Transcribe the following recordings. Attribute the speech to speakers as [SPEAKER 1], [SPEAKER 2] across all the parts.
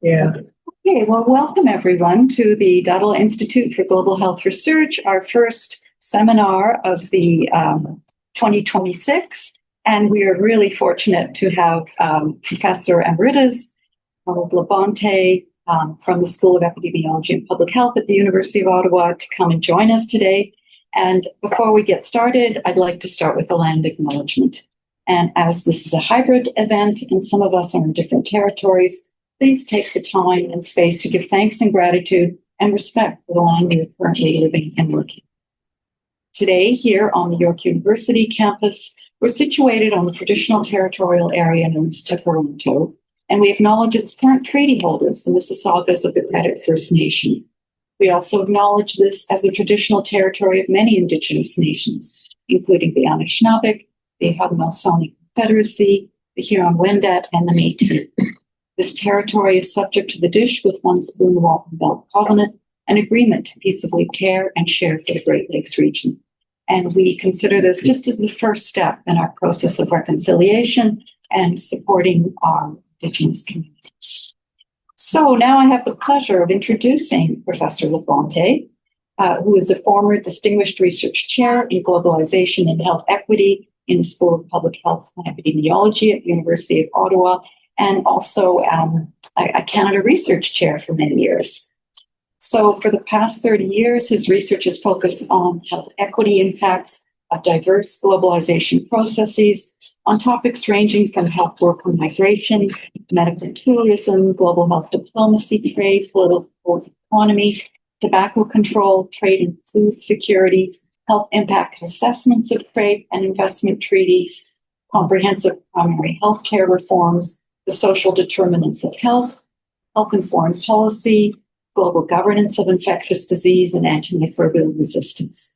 [SPEAKER 1] Yeah. Okay, well, welcome everyone to the Duddle Institute for Global Health Research, our first seminar of the 2026. And we are really fortunate to have Professor Emeritus Ronald Labonté from the School of Epidemiology and Public Health at the University of Ottawa to come and join us today. And before we get started, I'd like to start with a land acknowledgement. And as this is a hybrid event and some of us are in different territories, please take the time and space to give thanks and gratitude and respect for the land we are currently living and working. Today, here on the York University campus, we're situated on the traditional territorial area known as Toronto, and we acknowledge its current treaty holders, the Mississaugas of the Credit First Nation. We also acknowledge this as the traditional territory of many Indigenous nations, including the Anishinaabe, the Haudenosaunee Confederacy, the Huron-Wendat, and the Métis. This territory is subject to the Dish with One Spoon Walton Belt Covenant, an agreement to peaceably care and share for the Great Lakes region. And we consider this just as the first step in our process of reconciliation and supporting our Indigenous communities. So now I have the pleasure of introducing Professor Labonté, who is a former Distinguished Research Chair in Globalization and Health Equity in the School of Public Health and Epidemiology at the University of Ottawa, and also a Canada Research Chair for many years. So for the past 30 years, his research has focused on health equity impacts of diverse globalization processes on topics ranging from health worker migration, medical tourism, global health diplomacy, trade, political economy, tobacco control, trade and food security, health impact assessments of trade and investment treaties, comprehensive primary health care reforms, the social determinants of health, health and foreign policy, global governance of infectious disease, and antimicrobial resistance.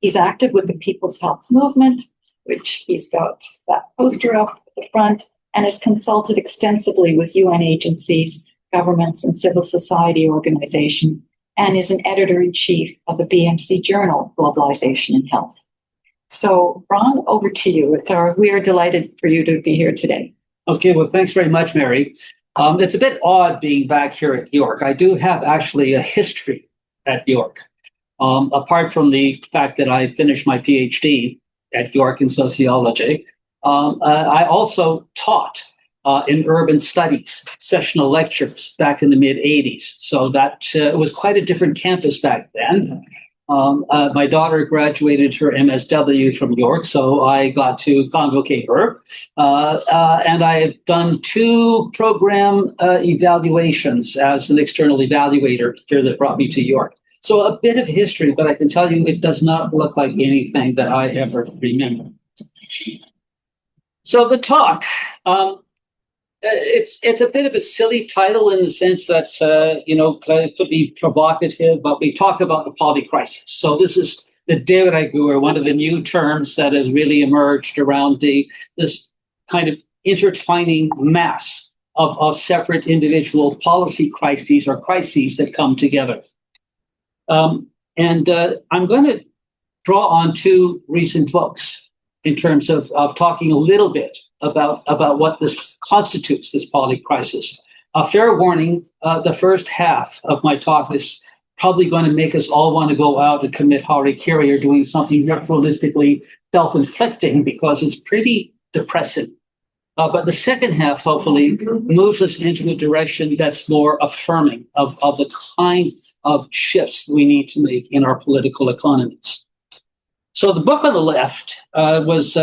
[SPEAKER 1] He's active with the People's Health Movement, which he's got that poster up at the front, and has consulted extensively with UN agencies, governments, and civil society organizations, and is an editor-in-chief of the BMC journal, Globalization and Health. So, Ron, over to you. We are delighted for you to be here today.
[SPEAKER 2] Okay, well, thanks very much, Mary. It's a bit odd being back here at York. I do have actually a history at York. Apart from the fact that I finished my PhD at York in sociology, I also taught in urban studies, sessional lectures back in the mid-'80s. So that was quite a different campus back then. My daughter graduated her MSW from York, so I got to convocate her. And I have done 2 program evaluations as an external evaluator here that brought me to York. So a bit of history, but I can tell you it does not look like anything that I ever remember. So the talk, it's a bit of a silly title in the sense that, it could be provocative, but we talk about the polycrisis. So this is the de rigueur, one of the new terms that has really emerged around this kind of intertwining mass of separate individual policy crises or crises that come together. I'm going to draw on 2 recent books in terms of talking a little bit about what this constitutes, this polycrisis. A fair warning, the first half of my talk is probably going to make us all want to go out and commit harikiri or doing something ritualistically self-inflicting because it's pretty depressing. But the second half, hopefully, moves us into a direction that's more affirming of the kind of shifts we need to make in our political economies. So the book on the left was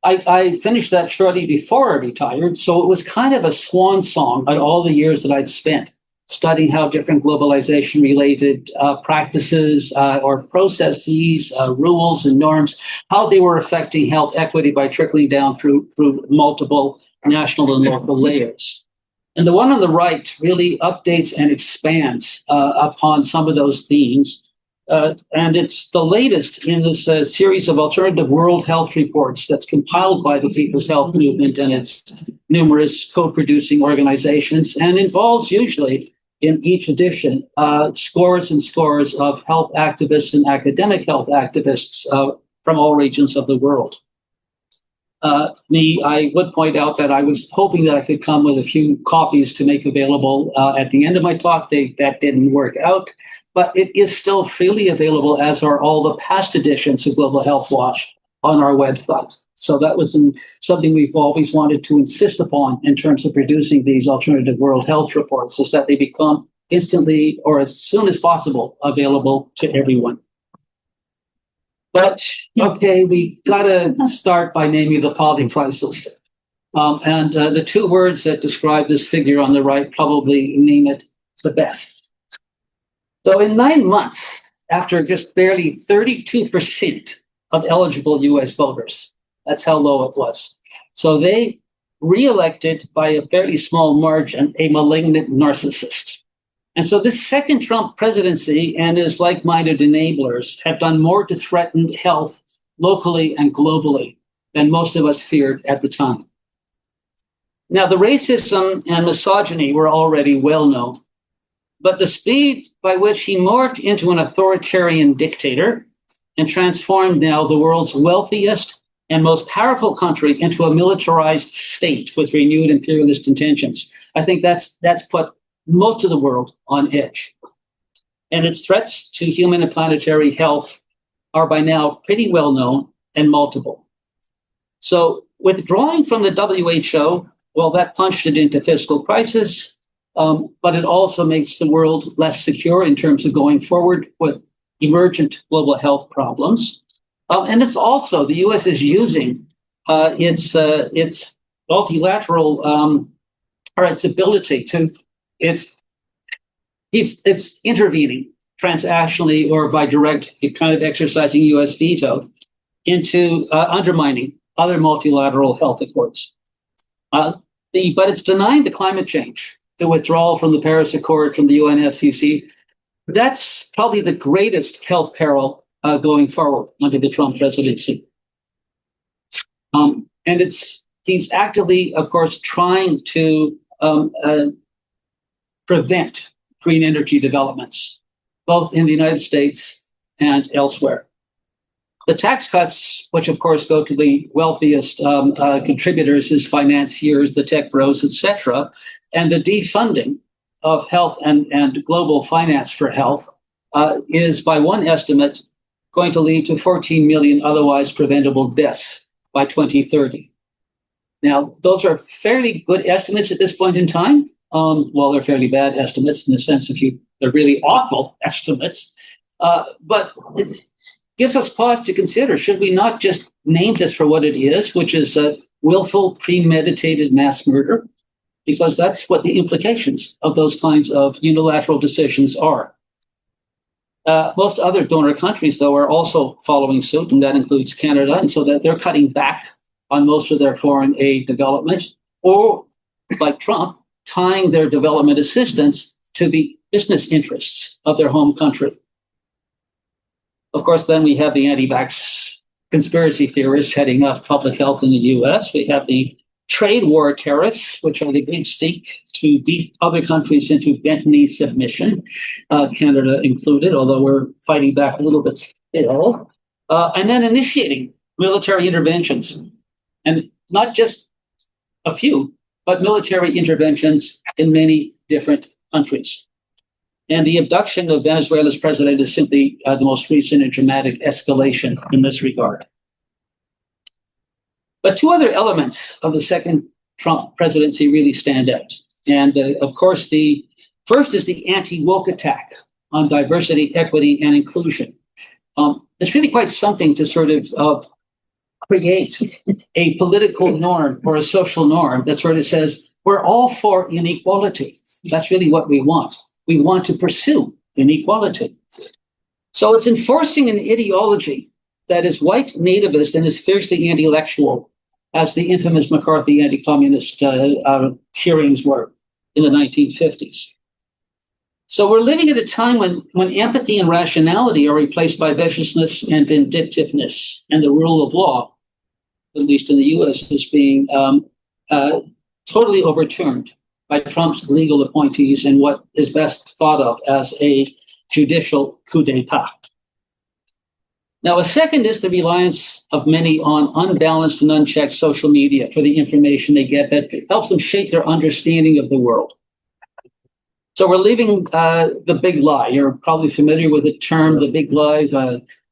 [SPEAKER 2] I finished that shortly before I retired, so it was kind of a swan song on all the years that I'd spent studying how different globalization-related practices or processes, rules and norms, how they were affecting health equity by trickling down through multiple national and local layers. And the one on the right really updates and expands upon some of those themes. And it's the latest in this series of alternative world health reports that's compiled by the People's Health Movement and its numerous co-producing organizations, and involves usually in each edition scores and scores of health activists and academic health activists from all regions of the world. I would point out that I was hoping that I could come with a few copies to make available at the end of my talk. That didn't work out, but it is still freely available, as are all the past editions of Global Health Watch on our website. So that was something we've always wanted to insist upon in terms of producing these alternative world health reports, is that they become instantly or as soon as possible available to everyone. But okay, we got to start by naming the Polycrisis. And the two words that describe this figure on the right probably name it the best. So in 9 months, after just barely 32% of eligible US voters, that's how low it was. So they re-elected by a fairly small margin a malignant narcissist. And so this second Trump presidency and his like-minded enablers have done more to threaten health locally and globally than most of us feared at the time. Now, the racism and misogyny were already well known, but the speed by which he morphed into an authoritarian dictator and transformed now the world's wealthiest and most powerful country into a militarized state with renewed imperialist intentions, I think that's put most of the world on edge. And its threats to human and planetary health are by now pretty well known and multiple. So withdrawing from the WHO, well, that plunged it into fiscal crisis, but it also makes the world less secure in terms of going forward with emergent global health problems. And it's also, the US is using its multilateral, or its ability to, it's intervening transactionally or by direct kind of exercising US veto into undermining other multilateral health accords. But it's denying the climate change, the withdrawal from the Paris Accord, from the UNFCCC. That's probably the greatest health peril going forward under the Trump presidency. And he's actively, of course, trying to prevent green energy developments, both in the United States and elsewhere. The tax cuts, which of course go to the wealthiest contributors, his financiers, the tech bros, etc., and the defunding of health and global finance for health is, by one estimate, going to lead to 14 million otherwise preventable deaths by 2030. Now, those are fairly good estimates at this point in time. Well, they're fairly bad estimates in the sense of they're really awful estimates. But it gives us pause to consider, should we not just name this for what it is, which is a willful, premeditated mass murder? Because that's what the implications of those kinds of unilateral decisions are. Most other donor countries, though, are also following suit, and that includes Canada, and so that they're cutting back on most of their foreign aid development, or, like Trump, tying their development assistance to the business interests of their home country. Of course, then we have the anti-vax conspiracy theorists heading up public health in the US. We have the trade war tariffs, which are the big stick to beat other countries into bent-knee submission, Canada included, although we're fighting back a little bit still. And then initiating military interventions. And not just a few, but military interventions in many different countries. And the abduction of Venezuela's president is simply the most recent and dramatic escalation in this regard. But two other elements of the second Trump presidency really stand out. And of course, the first is the anti-woke attack on diversity, equity, and inclusion. It's really quite something to sort of create a political norm or a social norm that sort of says, we're all for inequality. That's really what we want. We want to pursue inequality. So it's enforcing an ideology that is white nativist and is fiercely anti-intellectual, as the infamous McCarthy anti-communist hearings were in the 1950s. So we're living at a time when empathy and rationality are replaced by viciousness and vindictiveness, and the rule of law, at least in the US, is being totally overturned by Trump's legal appointees and what is best thought of as a judicial coup d'etat. Now, a second is the reliance of many on unbalanced and unchecked social media for the information they get that helps them shape their understanding of the world. So we're leaving the big lie. You're probably familiar with the term, the big lie,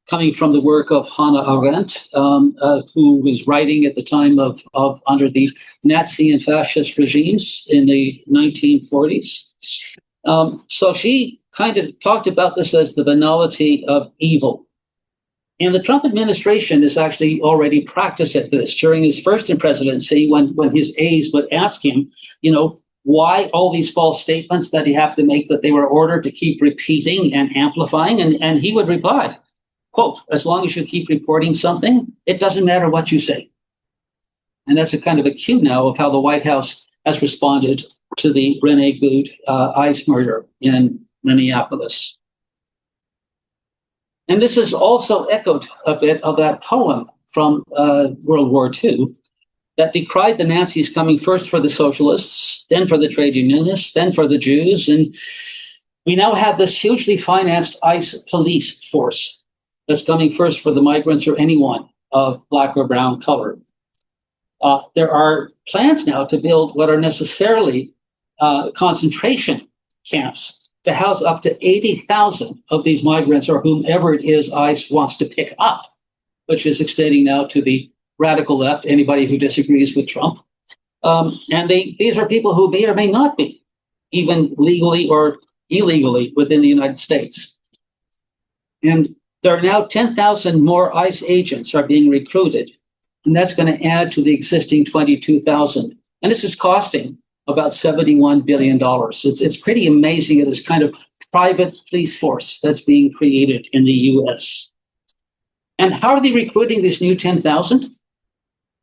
[SPEAKER 2] coming from the work of Hannah Arendt, who was writing at the time of under the Nazi and fascist regimes in the 1940s. So she kind of talked about this as the banality of evil. And the Trump administration is actually already practiced at this. During his first presidency, when his aides would ask him, why all these false statements that he have to make that they were ordered to keep repeating and amplifying, and he would reply, quote, as long as you keep reporting something, it doesn't matter what you say. And that's a kind of a cue now of how the White House has responded to the Rene Good ICE murder in Minneapolis. And this is also echoed a bit of that poem from World War II that decried the Nazis coming first for the socialists, then for the trade unionists, then for the Jews. And we now have this hugely financed ICE police force that's coming first for the migrants or anyone of black or brown color. There are plans now to build what are necessarily concentration camps to house up to 80,000 of these migrants or whomever it is ICE wants to pick up, which is extending now to the radical left, anybody who disagrees with Trump. And these are people who may or may not be even legally or illegally within the United States. And there are now 10,000 more ICE agents are being recruited, and that's going to add to the existing 22,000. And this is costing about $71 billion. It's pretty amazing at this kind of private police force that's being created in the US. And how are they recruiting this new 10,000?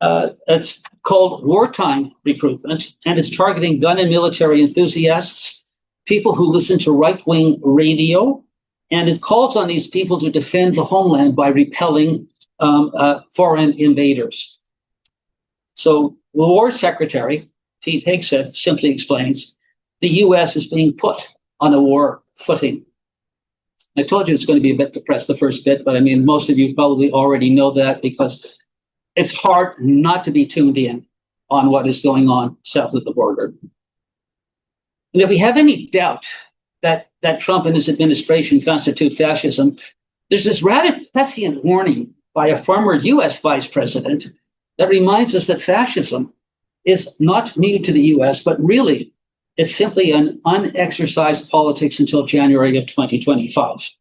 [SPEAKER 2] It's called wartime recruitment, and it's targeting gun and military enthusiasts, people who listen to right-wing radio, and it calls on these people to defend the homeland by repelling foreign invaders. So the War Secretary, Pete Hegseth, simply explains, the U.S. is being put on a war footing. I told you it's going to be a bit depressed, the first bit, but I mean, most of you probably already know that because it's hard not to be tuned in on what is going on south of the border. And if we have any doubt that Trump and his administration constitute fascism, there's this rather prescient warning by a former U.S. vice president that reminds us that fascism is not new to the U.S., but really is simply an unexercised politics until January of 2025.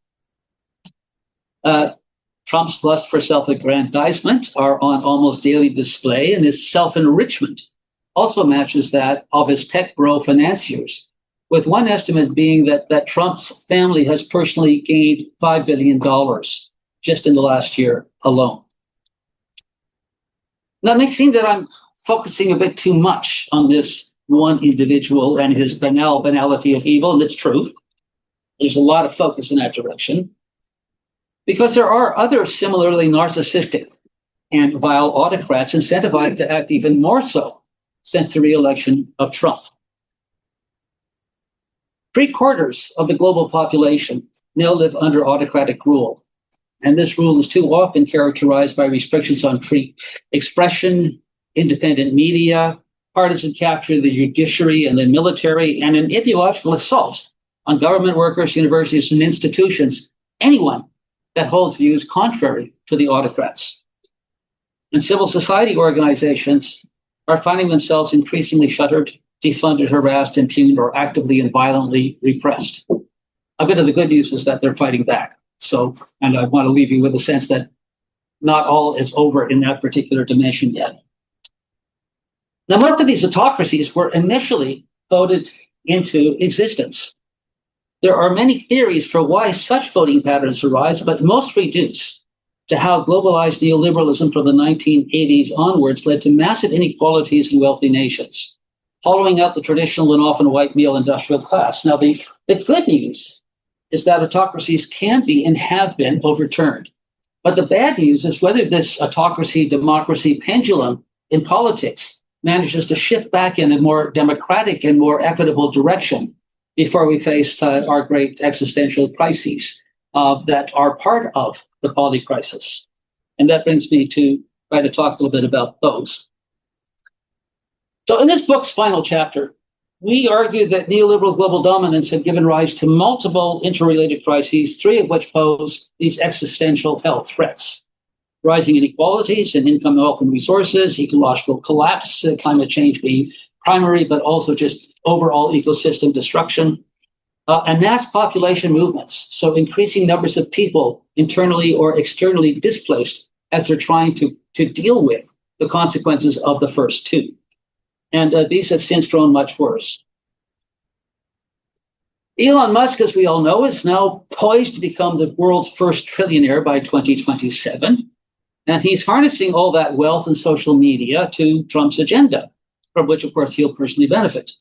[SPEAKER 2] Trump's lust for self-aggrandizement are on almost daily display, and his self-enrichment also matches that of his tech bro financiers, with one estimate being that Trump's family has personally gained $5 billion just in the last year alone. Now, it may seem that I'm focusing a bit too much on this one individual and his banality of evil, and it's true. There's a lot of focus in that direction. Because there are other similarly narcissistic and vile autocrats incentivized to act even more so since the re-election of Trump. 3/4 of the global population now live under autocratic rule. And this rule is too often characterized by restrictions on free expression, independent media, partisan capture of the judiciary and the military, and an ideological assault on government workers, universities, and institutions, anyone that holds views contrary to the autocrats. And civil society organizations are finding themselves increasingly shuttered, defunded, harassed, impugned, or actively and violently repressed. A bit of the good news is that they're fighting back. So, and I want to leave you with a sense that not all is over in that particular dimension yet. Now, most of these autocracies were initially voted into existence. There are many theories for why such voting patterns arise, but most reduce to how globalized neoliberalism from the 1980s onwards led to massive inequalities in wealthy nations, hollowing out the traditional and often white male industrial class. Now, the good news is that autocracies can be and have been overturned. But the bad news is whether this autocracy-democracy pendulum in politics manages to shift back in a more democratic and more equitable direction before we face our great existential crises that are part of the Polycrisis. And that brings me to try to talk a little bit about those. So in this book's final chapter, we argue that neoliberal global dominance had given rise to multiple interrelated crises, three of which pose these existential health threats: rising inequalities in income, wealth, and resources, ecological collapse, climate change being primary, but also just overall ecosystem destruction, and mass population movements. So increasing numbers of people internally or externally displaced as they're trying to deal with the consequences of the first two. And these have since grown much worse. Elon Musk, as we all know, is now poised to become the world's first trillionaire by 2027. And he's harnessing all that wealth and social media to Trump's agenda, from which, of course, he'll personally benefit.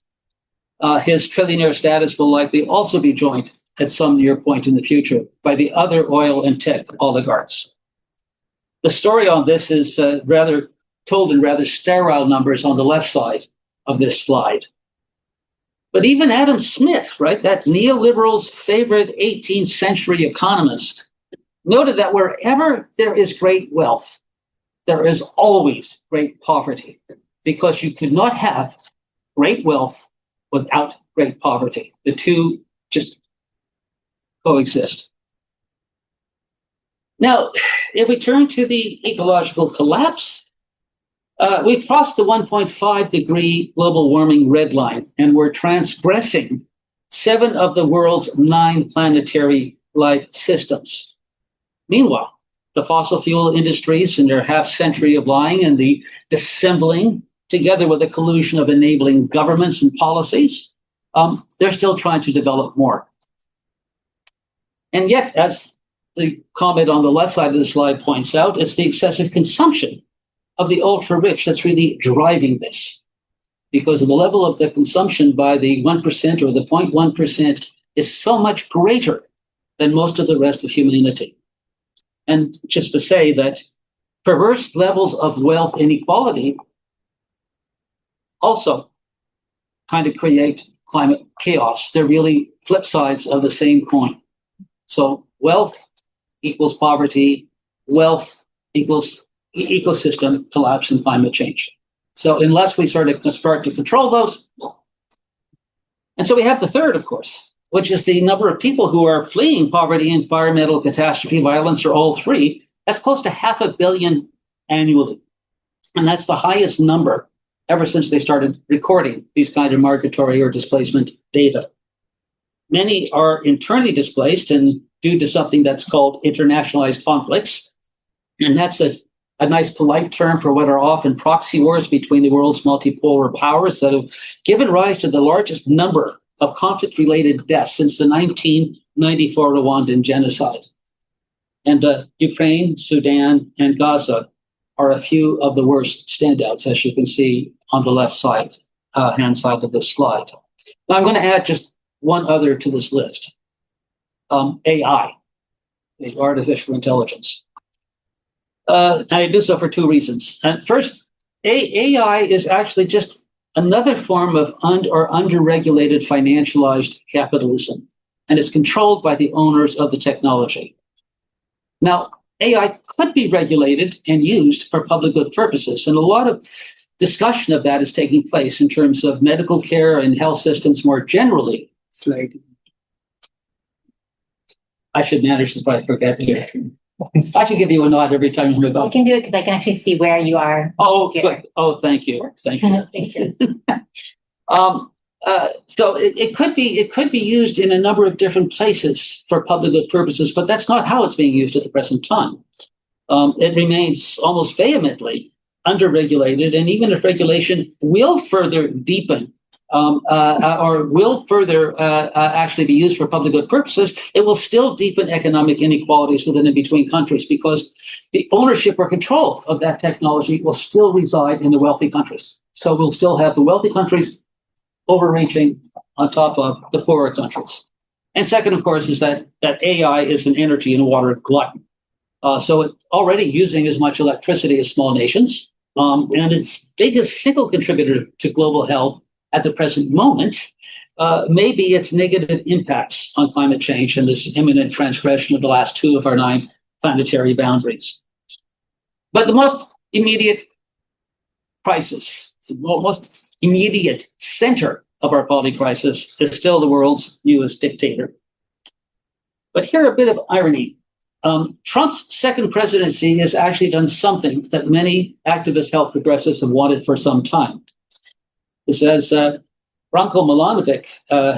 [SPEAKER 2] His trillionaire status will likely also be joined at some near point in the future by the other oil and tech oligarchs. The story on this is rather told in rather sterile numbers on the left side of this slide. But even Adam Smith, right, that neoliberal's favorite 18th century economist, noted that wherever there is great wealth, there is always great poverty, because you could not have great wealth without great poverty. The two just coexist. Now, if we turn to the ecological collapse, we've crossed the 1.5 degree global warming red line, and we're transgressing 7 of the world's 9 planetary life systems. Meanwhile, the fossil fuel industries in their half century of lying and the dissembling, together with the collusion of enabling governments and policies, they're still trying to develop more. And yet, as the comment on the left side of the slide points out, it's the excessive consumption of the ultra-rich that's really driving this, because the level of the consumption by the 1% or the 0.1% is so much greater than most of the rest of humanity. And just to say that perverse levels of wealth inequality also kind of create climate chaos. They're really flip sides of the same coin. So wealth equals poverty, wealth equals ecosystem collapse and climate change. So unless we start to control those, and so we have the third, of course, which is the number of people who are fleeing poverty, environmental catastrophe, violence, or all three. That's close to 500 million annually. And that's the highest number ever since they started recording these kind of migratory or displacement data. Many are internally displaced and due to something that's called internationalized conflicts. And that's a nice polite term for what are often proxy wars between the world's multipolar powers that have given rise to the largest number of conflict-related deaths since the 1994 Rwandan genocide. And Ukraine, Sudan, and Gaza are a few of the worst standouts, as you can see on the left side, hand side of this slide. Now I'm going to add just one other to this list, AI, the artificial intelligence. And I do so for 2 reasons. And first, AI is actually just another form of under-regulated financialized capitalism, and is controlled by the owners of the technology. Now, AI could be regulated and used for public good purposes, and a lot of discussion of that is taking place in terms of medical care and health systems more generally. I should manage this, but I forget to. I should give you a nod every time you're about.
[SPEAKER 3] I can do it because I can actually see where you are.
[SPEAKER 2] Oh, good. Oh, thank you. Thank you.
[SPEAKER 3] Thank you.
[SPEAKER 2] So it could be used in a number of different places for public good purposes, but that's not how it's being used at the present time. It remains almost vehemently underregulated, and even if regulation will further deepen or will further actually be used for public good purposes, it will still deepen economic inequalities within and between countries, because the ownership or control of that technology will still reside in the wealthy countries. So we'll still have the wealthy countries overreaching on top of the poorer countries. And second, of course, is that AI is an energy and water glutton. So it's already using as much electricity as small nations, and its biggest single contributor to global health at the present moment may be its negative impacts on climate change and this imminent transgression of the last 2 of our 9 planetary boundaries. But the most immediate crisis, the most immediate center of our polycrisis is still the world's newest dictator. But here a bit of irony. Trump's second presidency has actually done something that many activist health progressives have wanted for some time. This as Branko Milanovic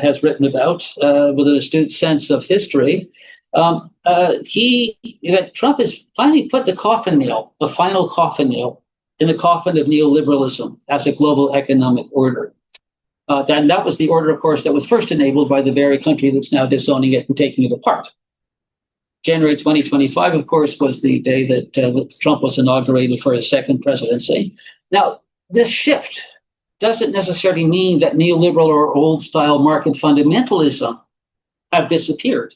[SPEAKER 2] has written about with an astute sense of history. Trump has finally put the final coffin nail in the coffin of neoliberalism as a global economic order. That was the order, of course, that was first enabled by the very country that's now disowning it and taking it apart. January 2025, of course, was the day that Trump was inaugurated for his second presidency. Now, this shift doesn't necessarily mean that neoliberal or old-style market fundamentalism have disappeared,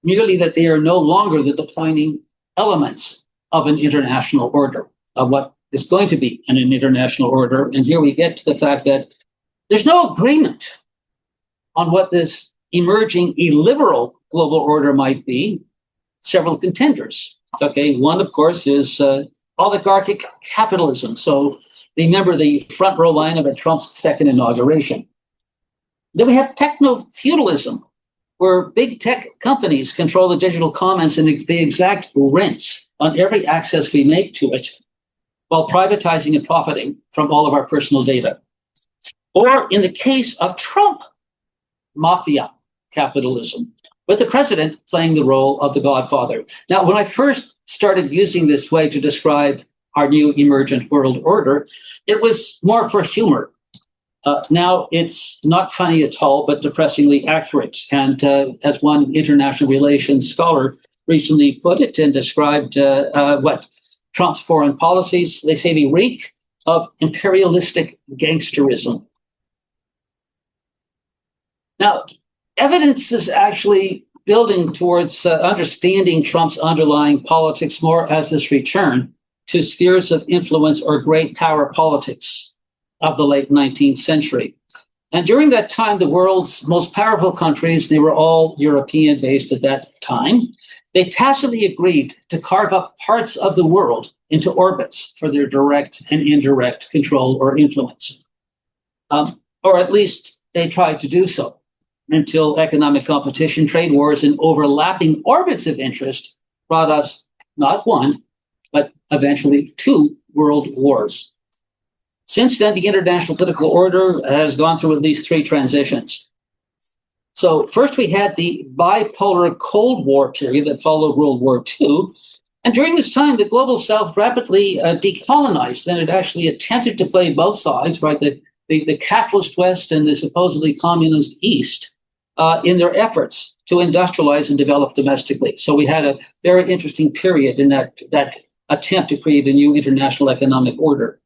[SPEAKER 2] merely that they are no longer the defining elements of an international order, of what is going to be an international order. And here we get to the fact that there's no agreement on what this emerging illiberal global order might be. Several contenders. Okay, one, of course, is oligarchic capitalism. So remember the front row lineup at Trump's second inauguration. Then we have techno-feudalism, where big tech companies control the digital commons and they exact rents on every access we make to it, while privatizing and profiting from all of our personal data. Or in the case of Trump, mafia capitalism, with the president playing the role of the godfather. Now, when I first started using this way to describe our new emergent world order, it was more for humor. Now it's not funny at all, but depressingly accurate. And as one international relations scholar recently put it and described what Trump's foreign policies, they say they reek of imperialistic gangsterism. Now, evidence is actually building towards understanding Trump's underlying politics more as this return to spheres of influence or great power politics of the late 19th century. And during that time, the world's most powerful countries, they were all European-based at that time, they tacitly agreed to carve up parts of the world into orbits for their direct and indirect control or influence. Or at least they tried to do so, until economic competition, trade wars, and overlapping orbits of interest brought us not one, but eventually 2 world wars. Since then, the international political order has gone through at least 3 transitions. So first we had the bipolar Cold War period that followed World War II. And during this time, the global South rapidly decolonized, and it actually attempted to play both sides, right? The capitalist West and the supposedly communist East in their efforts to industrialize and develop domestically. So we had a very interesting period in that attempt to create a new international economic order.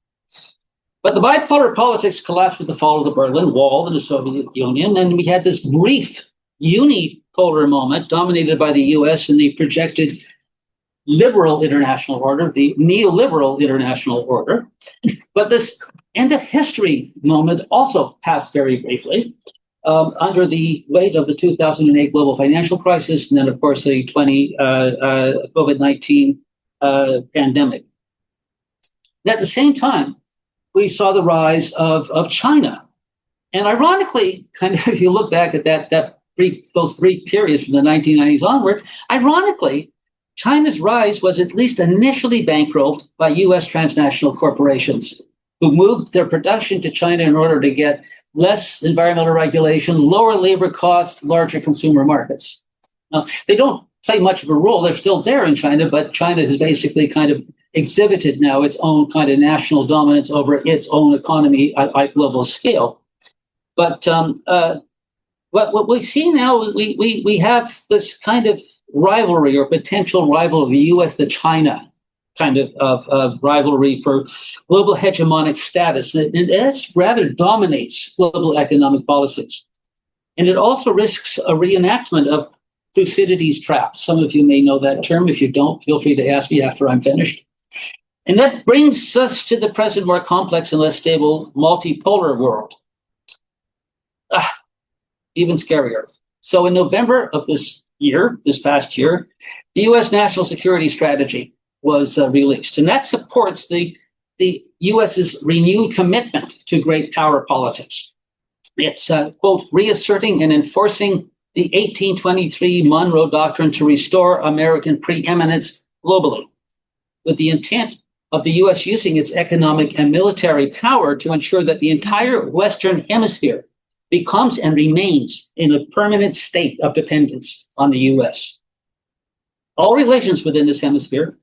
[SPEAKER 2] But the bipolar politics collapsed with the fall of the Berlin Wall and the Soviet Union, and we had this brief unipolar moment dominated by the US and the projected liberal international order, the neoliberal international order. But this end of history moment also passed very briefly under the weight of the 2008 global financial crisis, and then, of course, the COVID-19 pandemic. And at the same time, we saw the rise of China. And ironically, kind of, if you look back at those brief periods from the 1990s onward, ironically, China's rise was at least initially bankrolled by US transnational corporations who moved their production to China in order to get less environmental regulation, lower labor costs, larger consumer markets. Now, they don't play much of a role. They're still there in China, but China has basically kind of exhibited now its own kind of national dominance over its own economy at global scale. But what we see now, we have this kind of rivalry or potential rival of the US to China kind of rivalry for global hegemonic status. And that rather dominates global economic policies. And it also risks a reenactment of Thucydides' trap. Some of you may know that term. If you don't, feel free to ask me after I'm finished. And that brings us to the present more complex and less stable multipolar world. Even scarier. So in November of this this past year, the U.S. National Security Strategy was released, and that supports the U.S.'s renewed commitment to great power politics. It's, quote, reasserting and enforcing the 1823 Monroe Doctrine to restore American preeminence globally, with the intent of the U.S. using its economic and military power to ensure that the entire Western Hemisphere becomes and remains in a permanent state of dependence on the U.S. All relations within this hemisphere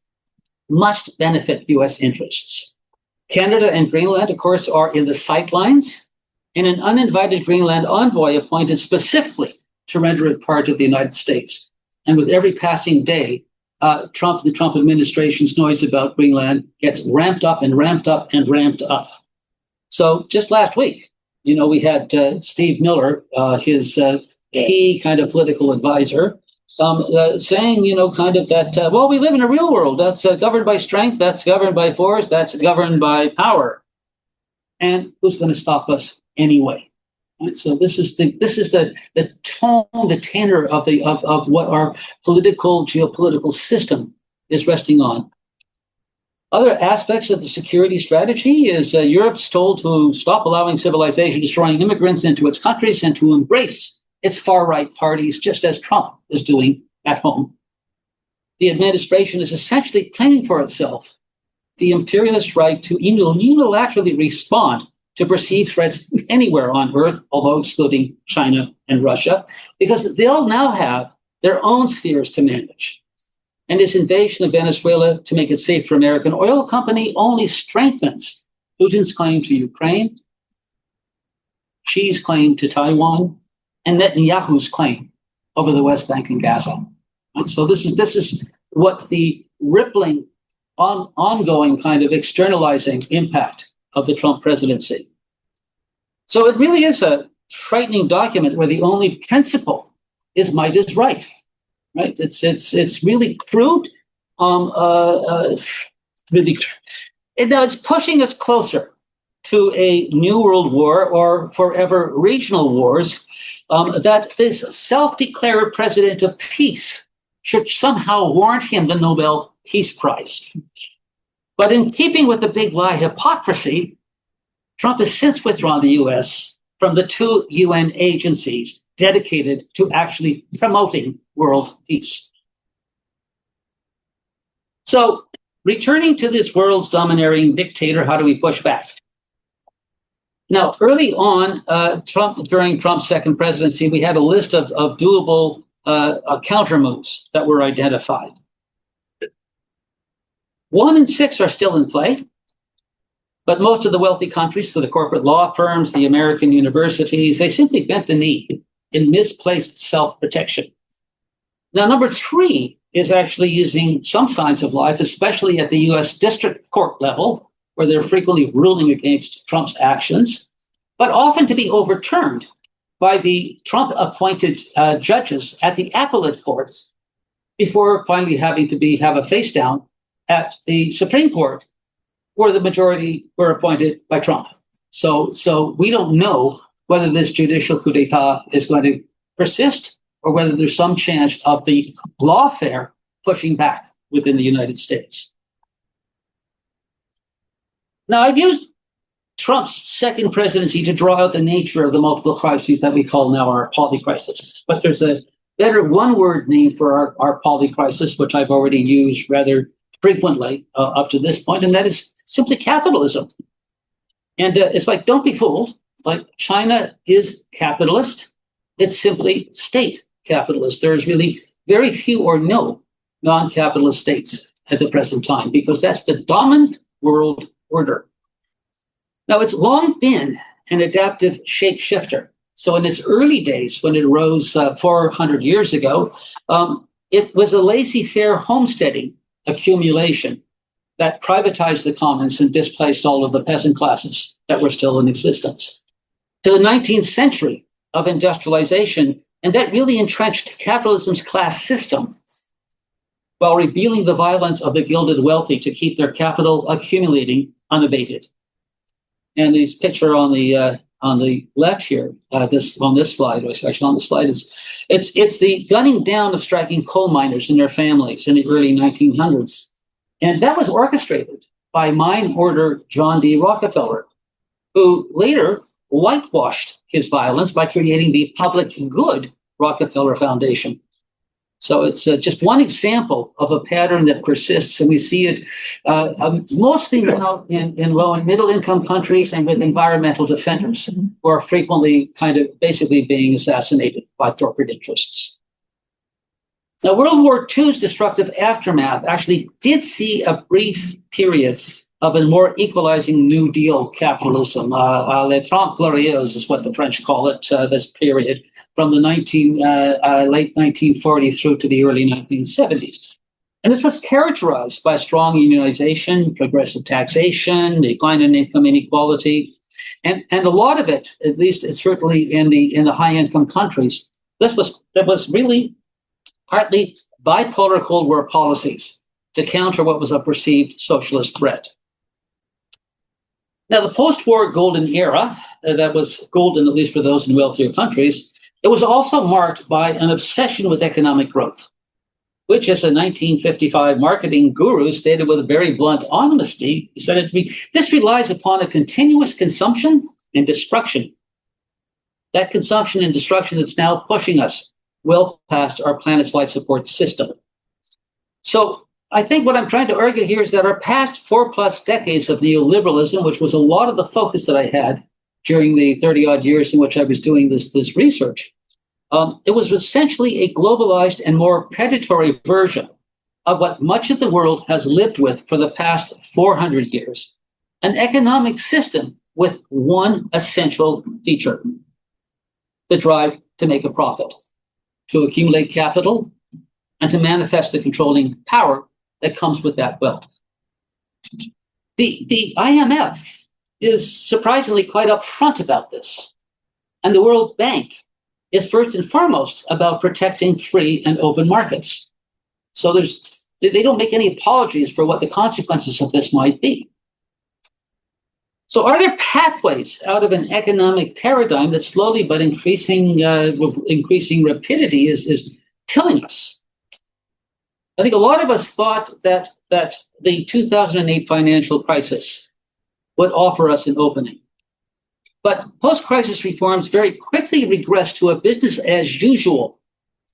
[SPEAKER 2] must benefit U.S. interests. Canada and Greenland, of course, are in the sidelines, and an uninvited Greenland envoy appointed specifically to render it part of the United States. And with every passing day, the Trump administration's noise about Greenland gets ramped up and ramped up and ramped up. So just last week, we had Steve Miller, his key kind of political advisor, saying, that, well, we live in a real world that's governed by strength, that's governed by force, that's governed by power. And who's going to stop us anyway? And so this is the tone, the tenor of what our geopolitical system is resting on. Other aspects of the security strategy is Europe's told to stop allowing civilization destroying immigrants into its countries and to embrace its far-right parties, just as Trump is doing at home. The administration is essentially claiming for itself the imperialist right to unilaterally respond to perceived threats anywhere on Earth, although excluding China and Russia, because they'll now have their own spheres to manage. And this invasion of Venezuela to make it safe for American oil company only strengthens Putin's claim to Ukraine, Xi's claim to Taiwan, and Netanyahu's claim over the West Bank and Gaza. And so this is what the rippling, ongoing kind of externalizing impact of the Trump presidency. So it really is a frightening document where the only principle is might is right. Right? It's really crude. Really, and now it's pushing us closer to a new world war or forever regional wars. That this self-declared president of peace should somehow warrant him the Nobel Peace Prize. But in keeping with the big lie hypocrisy, Trump has since withdrawn the U.S. from the 2 UN agencies dedicated to actually promoting world peace. So, returning to this world's domineering dictator, how do we push back? Now, early on, during Trump's second presidency, we had a list of doable counter moves that were identified. 1 and 6 are still in play, but most of the wealthy countries, so the corporate law firms, the American universities, they simply bent the knee in misplaced self-protection. Now, number 3 is actually using some signs of life, especially at the U.S. district court level, where they're frequently ruling against Trump's actions, but often to be overturned by the Trump-appointed judges at the appellate courts before finally having to have a face down at the Supreme Court, where the majority were appointed by Trump. So we don't know whether this judicial coup d'etat is going to persist or whether there's some chance of the lawfare pushing back within the United States. Now, I've used Trump's second presidency to draw out the nature of the multiple crises that we call now our polycrisis. But there's a better one-word name for our polycrisis, which I've already used rather frequently up to this point, and that is simply capitalism. And it's like, don't be fooled. Like, China is capitalist. It's simply state capitalist. There's really very few or no non-capitalist states at the present time, because that's the dominant world order. Now, it's long been an adaptive shapeshifter. So in its early days, when it arose 400 years ago, it was a laissez-faire homesteading accumulation that privatized the commons and displaced all of the peasant classes that were still in existence. To the 19th century of industrialization, and that really entrenched capitalism's class system while revealing the violence of the gilded wealthy to keep their capital accumulating unabated. And this picture on the on the left here, this on this slide, or actually on the slide, it's the gunning down of striking coal miners and their families in the early 1900s. And that was orchestrated by mine hoarder John D. Rockefeller, who later whitewashed his violence by creating the Public Good Rockefeller Foundation. So it's just one example of a pattern that persists, and we see it mostly now in low and middle income countries and with environmental defenders who are frequently kind of basically being assassinated by corporate interests. Now, World War II's destructive aftermath actually did see a brief period of a more equalizing New Deal capitalism. Les Trente Glorieuses is what the French call it, this period, from the late 1940s through to the early 1970s. And this was characterized by strong unionization, progressive taxation, decline in income inequality, and a lot of it, at least certainly in the high-income countries, that was really partly bipolar Cold War policies to counter what was a perceived socialist threat. Now, the post-war golden era, that was golden at least for those in wealthier countries, it was also marked by an obsession with economic growth, which, as a 1955 marketing guru stated with a very blunt honesty, he said this relies upon a continuous consumption and destruction. That consumption and destruction that's now pushing us well past our planet's life support system. So I think what I'm trying to argue here is that our past 4+ decades of neoliberalism, which was a lot of the focus that I had during the 30-odd years in which I was doing this research, it was essentially a globalized and more predatory version of what much of the world has lived with for the past 400 years, an economic system with one essential feature: the drive to make a profit, to accumulate capital, and to manifest the controlling power that comes with that wealth. The IMF is surprisingly quite upfront about this. And the World Bank is first and foremost about protecting free and open markets. So they don't make any apologies for what the consequences of this might be. So are there pathways out of an economic paradigm that slowly but increasing rapidity is killing us? I think a lot of us thought that the 2008 financial crisis would offer us an opening. But post-crisis reforms very quickly regressed to a business as usual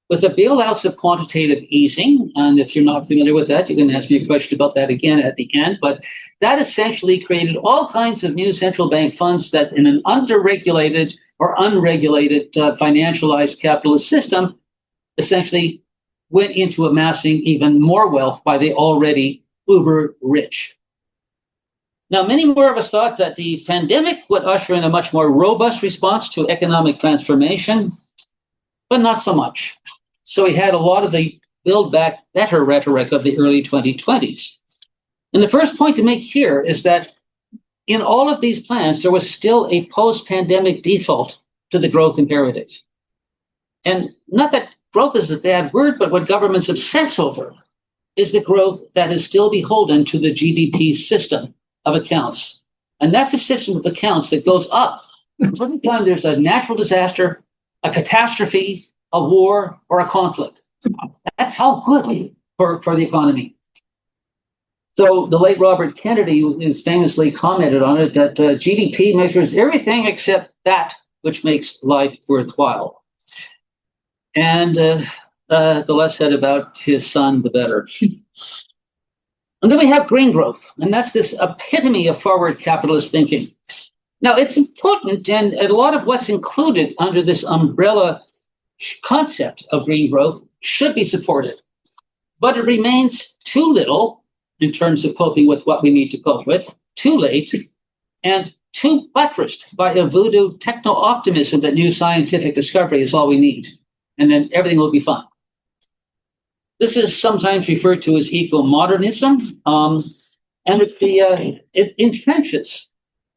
[SPEAKER 2] with the bailouts of quantitative easing. And if you're not familiar with that, you can ask me a question about that again at the end. But that essentially created all kinds of new central bank funds that in an underregulated or unregulated financialized capitalist system essentially went into amassing even more wealth by the already uber rich. Now, many more of us thought that the pandemic would usher in a much more robust response to economic transformation, but not so much. So we had a lot of the Build Back Better rhetoric of the early 2020s. And the first point to make here is that in all of these plans, there was still a post-pandemic default to the growth imperative. And not that growth is a bad word, but what governments obsess over is the growth that is still beholden to the GDP system of accounts. And that's a system of accounts that goes up every time there's a natural disaster, a catastrophe, a war, or a conflict. That's how good for the economy. So the late Robert Kennedy is famously commented on it that GDP measures everything except that which makes life worthwhile. And the less said about his son, the better. And then we have green growth, and that's this epitome of forward capitalist thinking. Now, it's important, and a lot of what's included under this umbrella concept of green growth should be supported, but it remains too little in terms of coping with what we need to cope with, too late, and too buttressed by a voodoo techno-optimism that new scientific discovery is all we need, and then everything will be fine. This is sometimes referred to as eco-modernism, and it entrenches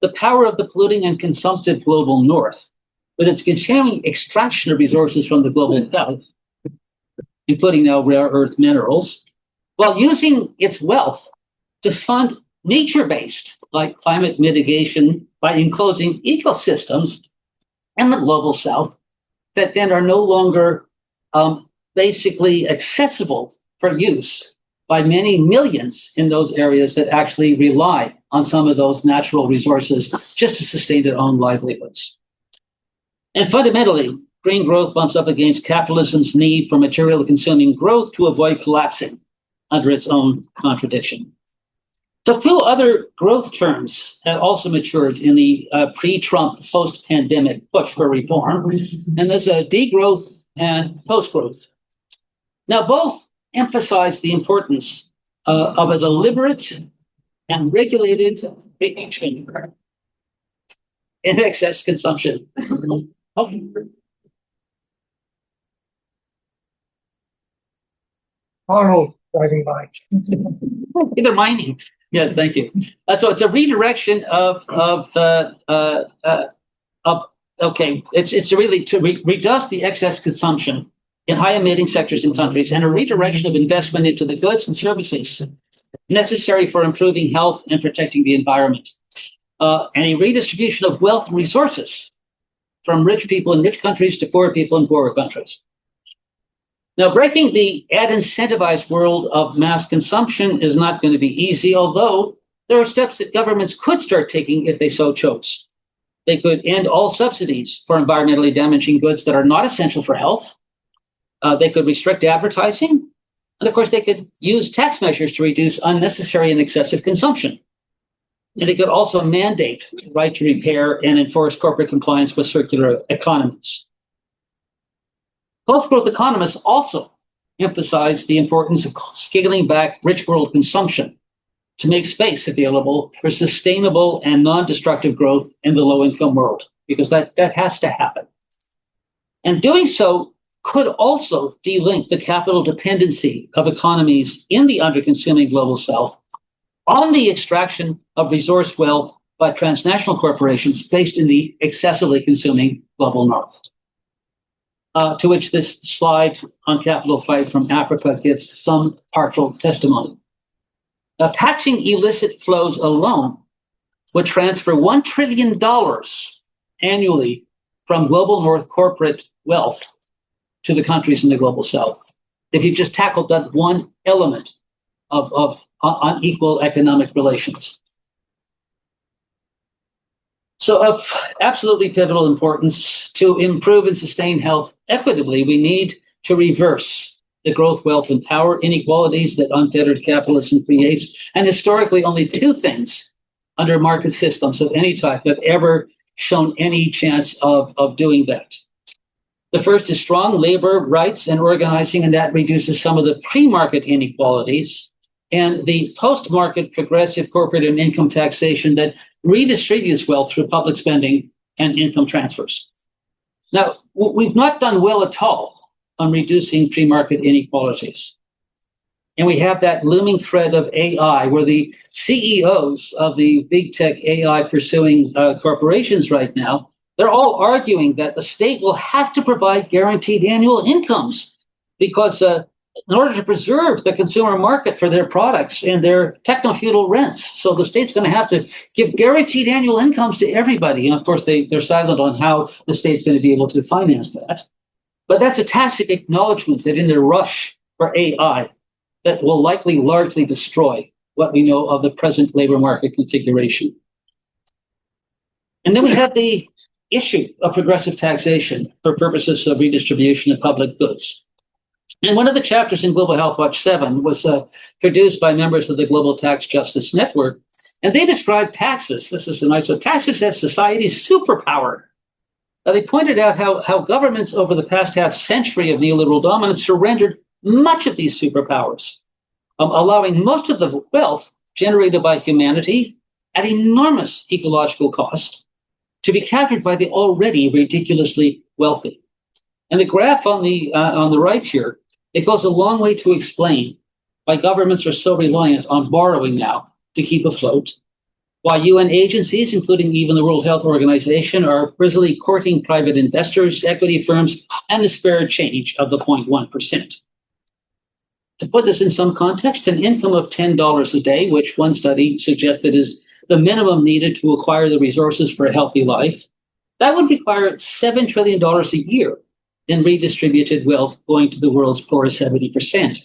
[SPEAKER 2] the power of the polluting and consumptive global north with its continuing extraction of resources from the global south, including now rare earth minerals, while using its wealth to fund nature-based like climate mitigation by enclosing ecosystems in the global south that then are no longer basically accessible for use by many millions in those areas that actually rely on some of those natural resources just to sustain their own livelihoods. And fundamentally, green growth bumps up against capitalism's need for material consuming growth to avoid collapsing under its own contradiction. So two other growth terms have also matured in the pre-Trump, post-pandemic push for reform, and there's a degrowth and post-growth. Now, both emphasize the importance of a deliberate and regulated reduction in excess consumption.
[SPEAKER 4] Ronald driving by.
[SPEAKER 2] They're mining. Yes, thank you. So it's a redirection of it's really to reduce the excess consumption in high emitting sectors and countries and a redirection of investment into the goods and services necessary for improving health and protecting the environment. And a redistribution of wealth and resources from rich people in rich countries to poor people in poorer countries. Now, breaking the ad-incentivized world of mass consumption is not going to be easy, although there are steps that governments could start taking if they so chose. They could end all subsidies for environmentally damaging goods that are not essential for health. They could restrict advertising. And of course, they could use tax measures to reduce unnecessary and excessive consumption. And it could also mandate the right to repair and enforce corporate compliance with circular economies. Post-growth economists also emphasize the importance of scaling back rich world consumption to make space available for sustainable and non-destructive growth in the low-income world, because that has to happen. And doing so could also de-link the capital dependency of economies in the under-consuming global south on the extraction of resource wealth by transnational corporations based in the excessively consuming global north. To which this slide on capital flight from Africa gives some partial testimony. Now, taxing illicit flows alone would transfer $1 trillion annually from global north corporate wealth to the countries in the global south, if you just tackled that one element of unequal economic relations. So of absolutely pivotal importance, to improve and sustain health equitably, we need to reverse the growth, wealth, and power inequalities that unfettered capitalism creates. And historically, only two things under market systems of any type have ever shown any chance of doing that. The first is strong labor rights and organizing, and that reduces some of the pre-market inequalities, and the post-market progressive corporate and income taxation that redistributes wealth through public spending and income transfers. Now, we've not done well at all on reducing pre-market inequalities. And we have that looming threat of AI, where the CEOs of the big tech AI pursuing corporations right now, they're all arguing that the state will have to provide guaranteed annual incomes because in order to preserve the consumer market for their products and their techno-feudal rents. So the state's going to have to give guaranteed annual incomes to everybody. And of course, they're silent on how the state's going to be able to finance that. But that's a tacit acknowledgement that in their rush for AI, that will likely largely destroy what we know of the present labor market configuration. And then we have the issue of progressive taxation for purposes of redistribution of public goods. And one of the chapters in Global Health Watch 7 was produced by members of the Global Tax Justice Network. And they described taxes, this is a nice one, taxes as society's superpower. They pointed out how governments over the past half century of neoliberal dominance surrendered much of these superpowers, allowing most of the wealth generated by humanity at enormous ecological cost to be captured by the already ridiculously wealthy. And the graph on the right here, it goes a long way to explain why governments are so reliant on borrowing now to keep afloat, why UN agencies, including even the World Health Organization, are busily courting private investors, equity firms, and the spare change of the 0.1%. To put this in some context, an income of $10 a day, which one study suggested is the minimum needed to acquire the resources for a healthy life, that would require $7 trillion a year in redistributed wealth going to the world's poorest 70%.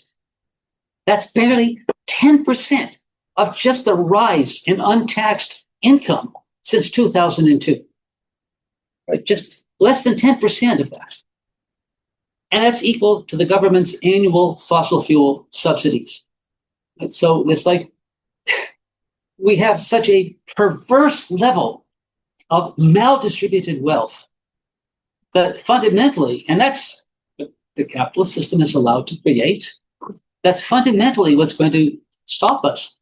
[SPEAKER 2] That's barely 10% of just the rise in untaxed income since 2002. Right? Just less than 10% of that. And that's equal to the government's annual fossil fuel subsidies. And so it's like we have such a perverse level of maldistributed wealth that fundamentally, and that's what the capitalist system is allowed to create, that's fundamentally what's going to stop us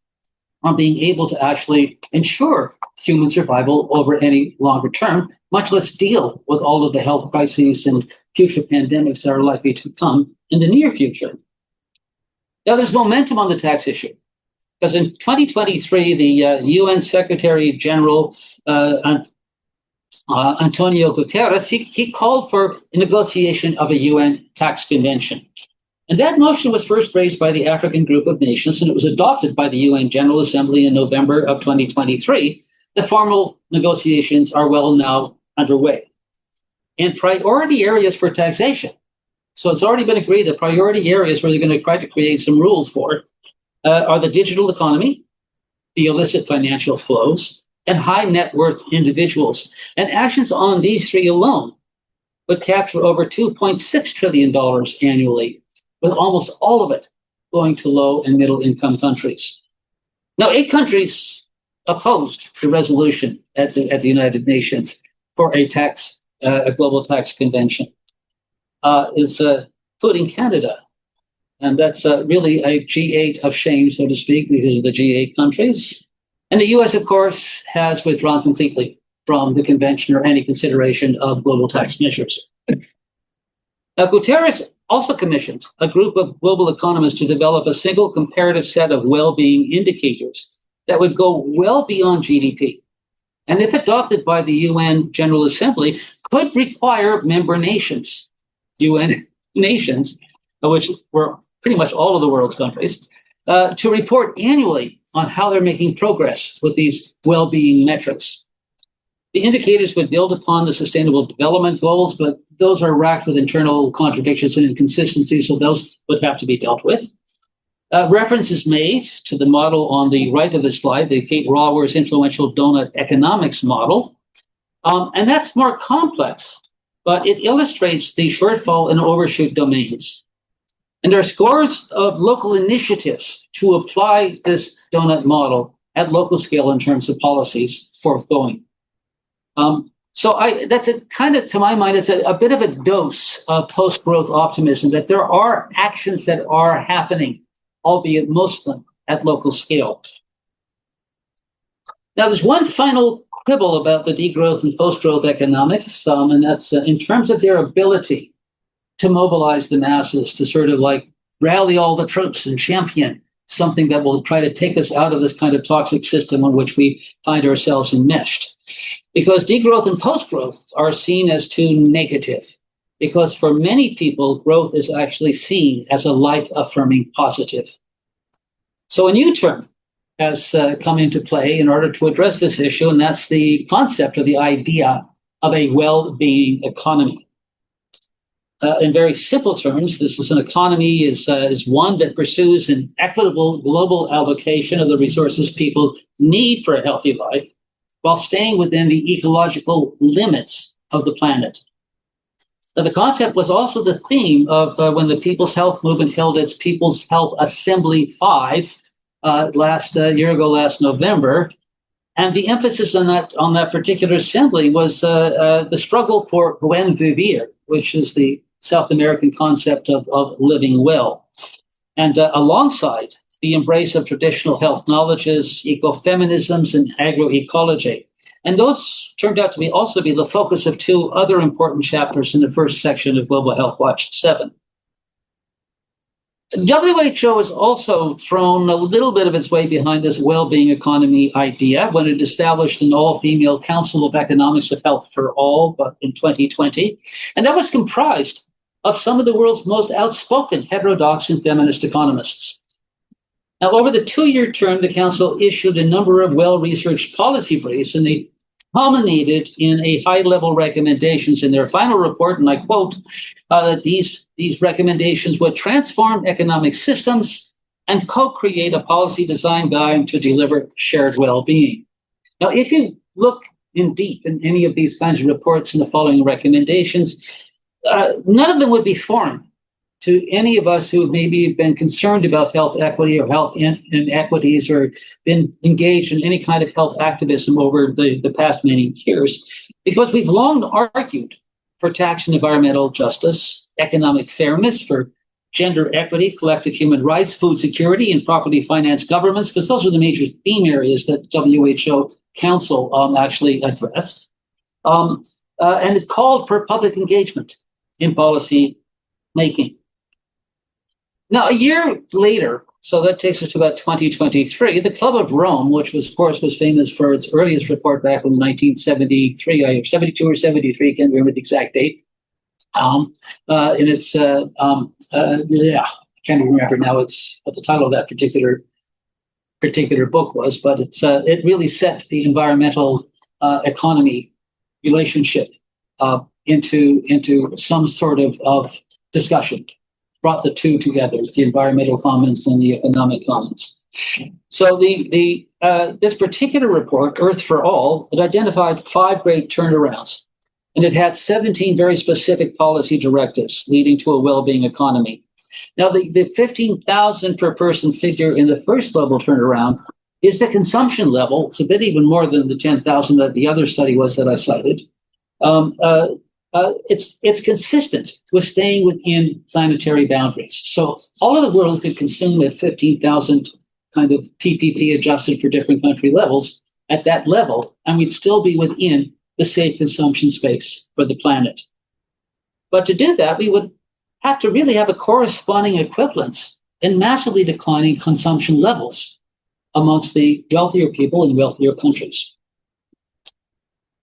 [SPEAKER 2] from being able to actually ensure human survival over any longer term, much less deal with all of the health crises and future pandemics that are likely to come in the near future. Now, there's momentum on the tax issue, because in 2023, the UN Secretary General Antonio Guterres, he called for a negotiation of a UN tax convention. And that motion was first raised by the African Group of Nations, and it was adopted by the UN General Assembly in November of 2023. The formal negotiations are well now underway. And priority areas for taxation. So it's already been agreed that priority areas where they're going to try to create some rules for are the digital economy, the illicit financial flows, and high net worth individuals. And actions on these three alone would capture over $2.6 trillion annually, with almost all of it going to low and middle income countries. Now, 8 countries opposed the resolution at the United Nations for a global tax convention, including Canada. And that's really a G8 of shame, so to speak, because of the G8 countries. And the US, of course, has withdrawn completely from the convention or any consideration of global tax measures. Now, Guterres also commissioned a group of global economists to develop a single comparative set of well-being indicators that would go well beyond GDP. And if adopted by the UN General Assembly, could require member nations, UN nations, which were pretty much all of the world's countries, to report annually on how they're making progress with these well-being metrics. The indicators would build upon the Sustainable Development Goals, but those are racked with internal contradictions and inconsistencies, so those would have to be dealt with. Reference is made to the model on the right of the slide, the Kate Raworth's influential donut economics model, and that's more complex, but it illustrates the shortfall and overshoot domains. And there are scores of local initiatives to apply this donut model at local scale in terms of policies forthgoing. That's a kind of, to my mind, it's a bit of a dose of post-growth optimism that there are actions that are happening, albeit most of them at local scale. Now, there's one final quibble about the degrowth and post-growth economics, and that's in terms of their ability to mobilize the masses to sort of like rally all the troops and champion something that will try to take us out of this kind of toxic system in which we find ourselves enmeshed. Because degrowth and post-growth are seen as too negative. Because for many people, growth is actually seen as a life-affirming positive. So a new term has come into play in order to address this issue, and that's the concept or the idea of a well-being economy. In very simple terms, this is an economy is one that pursues an equitable global allocation of the resources people need for a healthy life, while staying within the ecological limits of the planet. Now, the concept was also the theme of when the People's Health Movement held its People's Health Assembly 5 last November. And the emphasis on that particular assembly was the struggle for buen vivir, which is the South American concept of living well. And alongside the embrace of traditional health knowledges, ecofeminisms, and agroecology. And those turned out to also be the focus of 2 other important chapters in the first section of Global Health Watch 7. WHO has also thrown a little bit of its weight behind this well-being economy idea when it established an all-female Council of Economics of Health for All in 2020. And that was comprised of some of the world's most outspoken heterodox and feminist economists. Now, over the 2-year term, the Council issued a number of well-researched policy briefs, and they culminated in a high-level recommendations in their final report, and I quote, that these recommendations would transform economic systems and co-create a policy design guide to deliver shared well-being. Now, if you look in deep in any of these kinds of reports and the following recommendations, none of them would be foreign to any of us who have maybe been concerned about health equity or health inequities or been engaged in any kind of health activism over the past many years, because we've long argued for tax and environmental justice, economic fairness, for gender equity, collective human rights, food security, and properly financed governments, because those are the major theme areas that WHO Council actually addressed. And it called for public engagement in policy making. Now, a year later, so that takes us to about 2023, the Club of Rome, which was, of course, was famous for its earliest report back in 1973, 72 or 73, can't remember the exact date. I can't remember now what the title of that particular book was, but it really set the environmental economy relationship into some sort of discussion. Brought the two together, the environmental commons and the economic commons. So this particular report, Earth for All, it identified 5 great turnarounds, and it had 17 very specific policy directives leading to a well-being economy. Now, the 15,000 per person figure in the first level turnaround is the consumption level. It's a bit even more than the 10,000 that the other study was that I cited. It's consistent with staying within planetary boundaries. So all of the world could consume at 15,000 kind of PPP adjusted for different country levels at that level, and we'd still be within the safe consumption space for the planet. But to do that, we would have to really have a corresponding equivalence in massively declining consumption levels amongst the wealthier people in wealthier countries.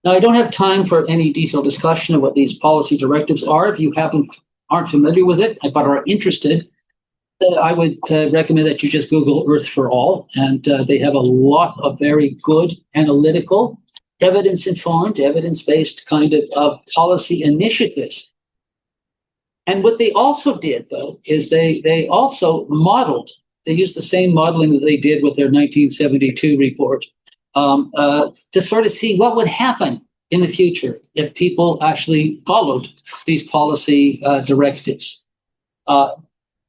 [SPEAKER 2] Now, I don't have time for any detailed discussion of what these policy directives are. If you aren't familiar with it, but are interested, I would recommend that you just Google Earth for All, and they have a lot of very good analytical, evidence-informed, evidence-based kind of policy initiatives. And what they also did, though, is they also modeled, they used the same modeling that they did with their 1972 report, to sort of see what would happen in the future if people actually followed these policy directives.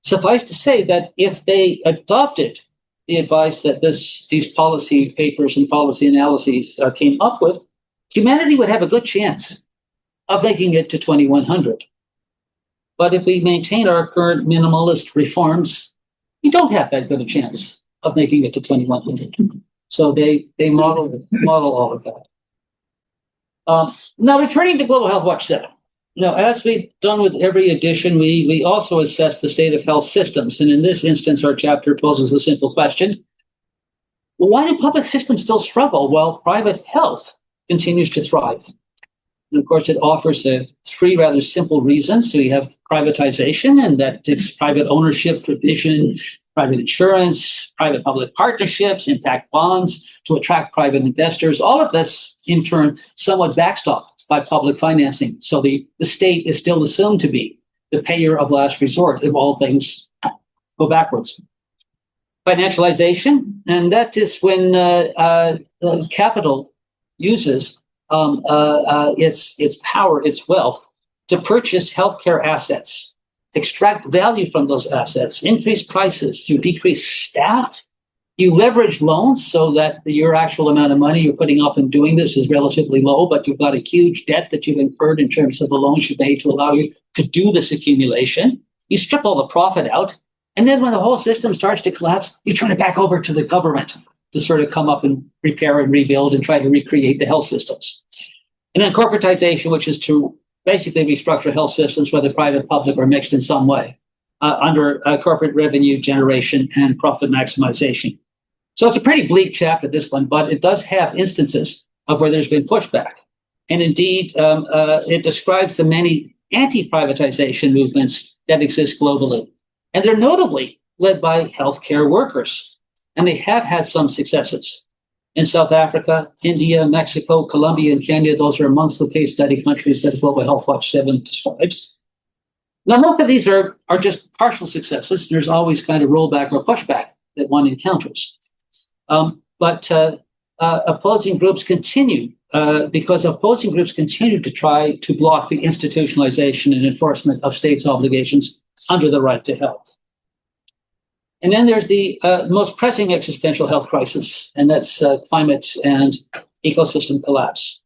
[SPEAKER 2] Suffice to say that if they adopted the advice that these policy papers and policy analyses came up with, humanity would have a good chance of making it to 2100. But if we maintain our current minimalist reforms, we don't have that good a chance of making it to 2100. So they model all of that. Now, returning to Global Health Watch 7. Now, as we've done with every edition, we also assess the state of health systems. And in this instance, our chapter poses the simple question, well, why do public systems still struggle while private health continues to thrive? And of course, it offers 3 rather simple reasons. So you have privatization, and that it's private ownership, provision, private insurance, private-public partnerships, impact bonds to attract private investors. All of this, in turn, somewhat backstopped by public financing. So the state is still assumed to be the payer of last resort if all things go backwards. Financialization, and that is when capital uses its power, its wealth, to purchase healthcare assets, extract value from those assets, increase prices, you decrease staff, you leverage loans so that your actual amount of money you're putting up and doing this is relatively low, but you've got a huge debt that you've incurred in terms of the loans you made to allow you to do this accumulation. You strip all the profit out, and then when the whole system starts to collapse, you turn it back over to the government to sort of come up and repair and rebuild and try to recreate the health systems. And then corporatization, which is to basically restructure health systems, whether private, public, or mixed in some way, under corporate revenue generation and profit maximization. So it's a pretty bleak chapter, this one, but it does have instances of where there's been pushback. And indeed, it describes the many anti-privatization movements that exist globally. And they're notably led by healthcare workers. And they have had some successes. In South Africa, India, Mexico, Colombia, and Kenya, those are amongst the case study countries that Global Health Watch 7 describes. Now, most of these are just partial successes. There's always kind of rollback or pushback that one encounters. But opposing groups continue to try to block the institutionalization and enforcement of states' obligations under the right to health. And then there's the most pressing existential health crisis, and that's climate and ecosystem collapse.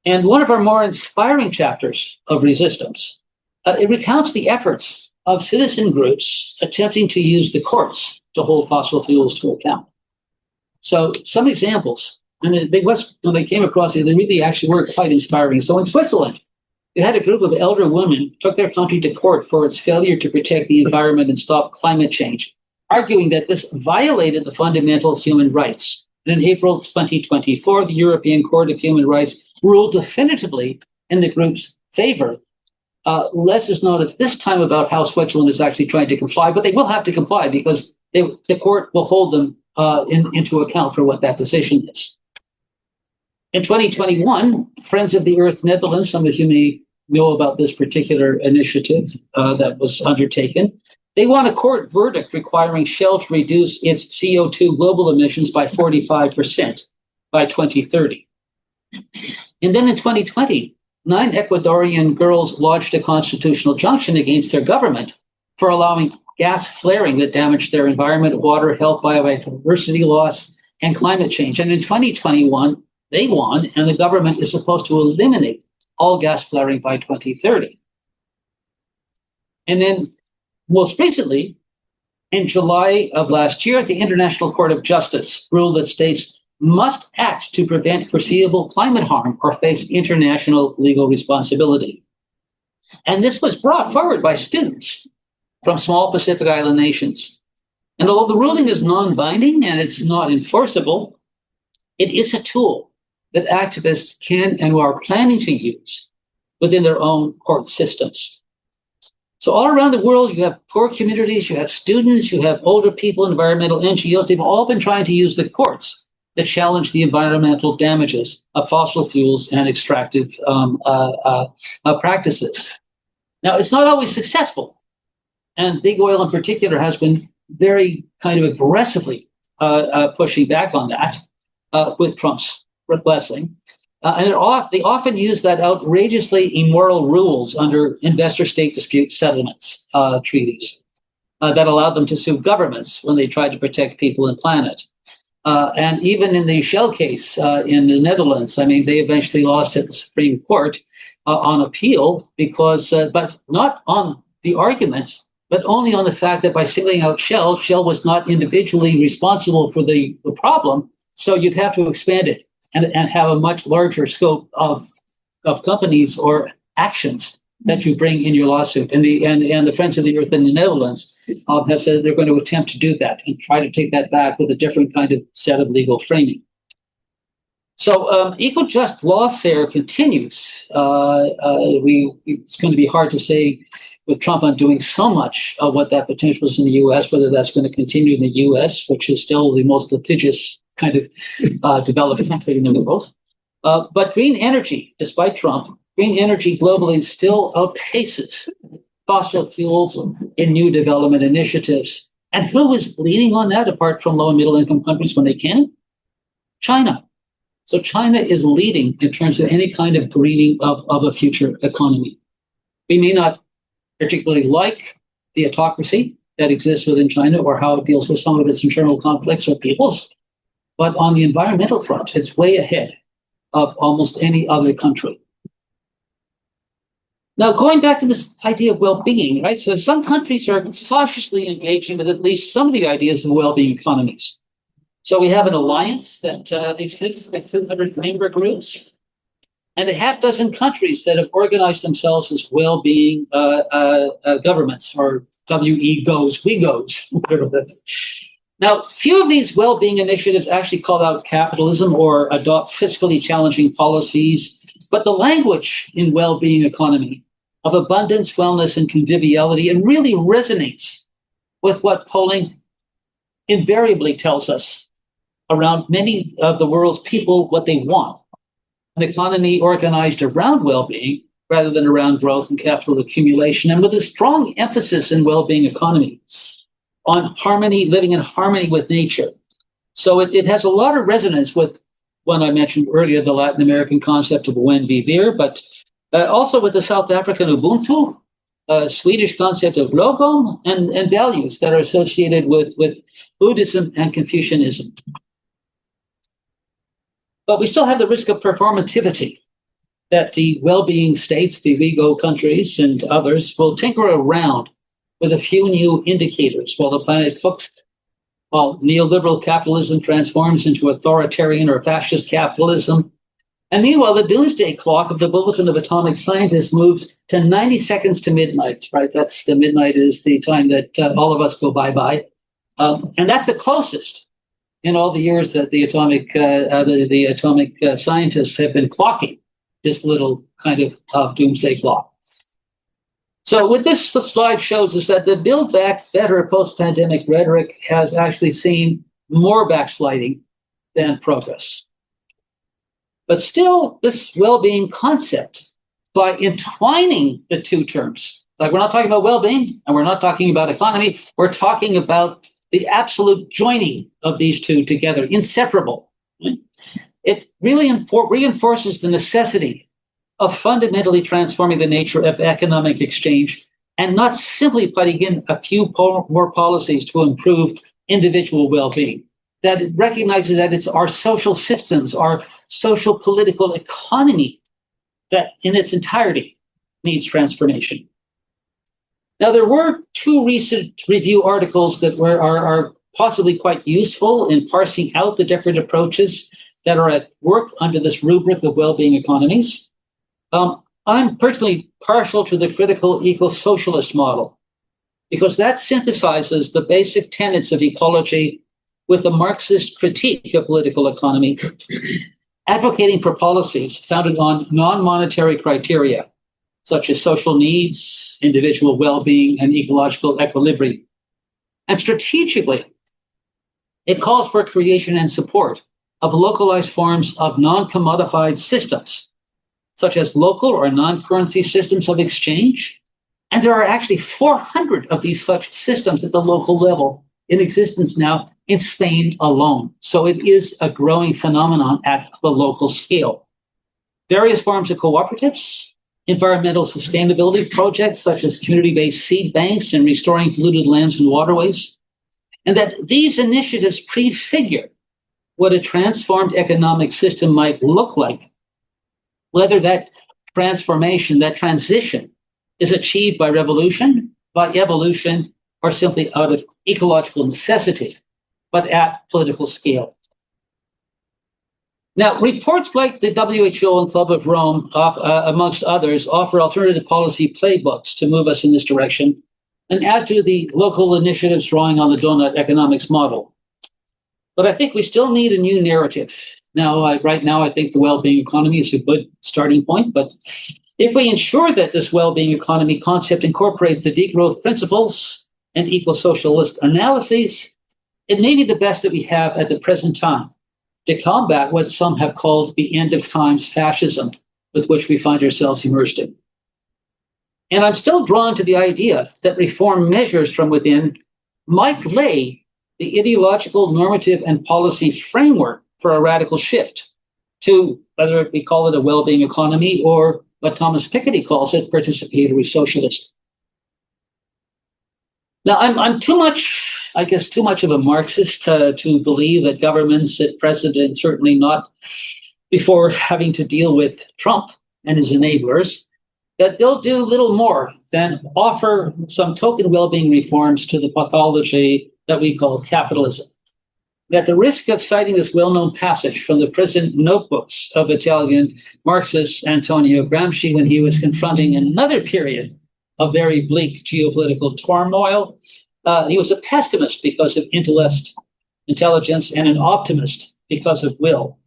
[SPEAKER 2] And one of our more inspiring chapters of resistance, it recounts the efforts of citizen groups attempting to use the courts to hold fossil fuels to account. So some examples, and when I came across it, they really actually were quite inspiring. So in Switzerland, you had a group of elder women took their country to court for its failure to protect the environment and stop climate change, arguing that this violated the fundamental human rights. And in April 2024, the European Court of Human Rights ruled definitively in the group's favor. Less is known at this time about how Switzerland is actually trying to comply, but they will have to comply because the court will hold them into account for what that decision is. In 2021, Friends of the Earth Netherlands, some of you may know about this particular initiative that was undertaken. They won a court verdict requiring Shell to reduce its CO2 global emissions by 45% by 2030. And then in 2020, 9 Ecuadorian girls lodged a constitutional injunction against their government for allowing gas flaring that damaged their environment, water, health, biodiversity loss, and climate change. And in 2021, they won, and the government is supposed to eliminate all gas flaring by 2030. And then most recently, in July of last year, the International Court of Justice ruled that states must act to prevent foreseeable climate harm or face international legal responsibility. And this was brought forward by students from small Pacific Island nations. And although the ruling is non-binding and it's not enforceable, it is a tool that activists can and are planning to use within their own court systems. So all around the world, you have poor communities, you have students, you have older people, environmental NGOs. They've all been trying to use the courts to challenge the environmental damages of fossil fuels and extractive practices. Now, it's not always successful. And big oil in particular has been very kind of aggressively pushing back on that with Trump's blessing. And they often use that outrageously immoral rules under investor-state dispute settlements treaties that allowed them to sue governments when they tried to protect people and planet. And even in the Shell case in the Netherlands, I mean, they eventually lost at the Supreme Court on appeal because, but not on the arguments, but only on the fact that by singling out Shell, Shell was not individually responsible for the problem. So you'd have to expand it and have a much larger scope of companies or actions that you bring in your lawsuit. And the Friends of the Earth in the Netherlands have said they're going to attempt to do that and try to take that back with a different kind of set of legal framing. So eco-just lawfare continues. It's going to be hard to say with Trump on doing so much of what that potential is in the U.S., whether that's going to continue in the U.S., which is still the most litigious kind of developed country in the world. But green energy, despite Trump, green energy globally still outpaces fossil fuels in new development initiatives. And who is leading on that apart from low and middle income countries when they can? China. So China is leading in terms of any kind of greening of a future economy. We may not particularly like the autocracy that exists within China or how it deals with some of its internal conflicts or peoples, but on the environmental front, it's way ahead of almost any other country. Now, going back to this idea of well-being, right? So some countries are cautiously engaging with at least some of the ideas of well-being economies. So we have an alliance that exists with 200 member groups and a half dozen countries that have organized themselves as well-being governments, or WE goes, we goes. Now, few of these well-being initiatives actually call out capitalism or adopt fiscally challenging policies, but the language in well-being economy of abundance, wellness, and conviviality, and really resonates with what polling invariably tells us around many of the world's people what they want. An economy organized around well-being rather than around growth and capital accumulation, and with a strong emphasis in well-being economy on harmony, living in harmony with nature. So it has a lot of resonance with one I mentioned earlier, the Latin American concept of buen vivir, but also with the South African Ubuntu, Swedish concept of logom, and values that are associated with Buddhism and Confucianism. But we still have the risk of performativity, that the well-being states, the ego countries and others will tinker around with a few new indicators while the planet cooks, while neoliberal capitalism transforms into authoritarian or fascist capitalism. And meanwhile, the doomsday clock of the Bulletin of Atomic Scientists moves to 90 seconds to midnight, right? That's the midnight is the time that all of us go bye-bye. And that's the closest in all the years that the atomic scientists have been clocking this little kind of doomsday clock. So what this slide shows is that the Build Back Better post-pandemic rhetoric has actually seen more backsliding than progress. But still, this well-being concept, by entwining the two terms, like we're not talking about well-being and we're not talking about economy, we're talking about the absolute joining of these two together, inseparable. It really reinforces the necessity of fundamentally transforming the nature of economic exchange and not simply putting in a few more policies to improve individual well-being. That it recognizes that it's our social systems, our social political economy that in its entirety needs transformation. Now, there were two recent review articles that are possibly quite useful in parsing out the different approaches that are at work under this rubric of well-being economies. I'm personally partial to the critical eco-socialist model because that synthesizes the basic tenets of ecology with a Marxist critique of political economy, advocating for policies founded on non-monetary criteria, such as social needs, individual well-being, and ecological equilibrium. And strategically, it calls for creation and support of localized forms of non-commodified systems, such as local or non-currency systems of exchange. And there are actually 400 of these such systems at the local level in existence now in Spain alone. So it is a growing phenomenon at the local scale. Various forms of cooperatives, environmental sustainability projects such as community-based seed banks and restoring polluted lands and waterways, and that these initiatives prefigure what a transformed economic system might look like, whether that transformation, that transition is achieved by revolution, by evolution, or simply out of ecological necessity, but at political scale. Now, reports like the WHO and Club of Rome, amongst others, offer alternative policy playbooks to move us in this direction, and as do the local initiatives drawing on the donut economics model. But I think we still need a new narrative. Now, right now, I think the well-being economy is a good starting point, but if we ensure that this well-being economy concept incorporates the degrowth principles and eco-socialist analyses, it may be the best that we have at the present time to combat what some have called the end of times fascism with which we find ourselves immersed in. And I'm still drawn to the idea that reform measures from within might lay the ideological, normative, and policy framework for a radical shift to, whether we call it a well-being economy or what Thomas Piketty calls it, participatory socialism. Now, I'm too much of a Marxist to believe that governments at present, and certainly not before having to deal with Trump and his enablers, that they'll do little more than offer some token well-being reforms to the pathology that we call capitalism. At the risk of citing this well-known passage from the prison notebooks of Italian Marxist Antonio Gramsci when he was confronting another period of very bleak geopolitical turmoil, he was a pessimist because of intelligence, and an optimist because of will.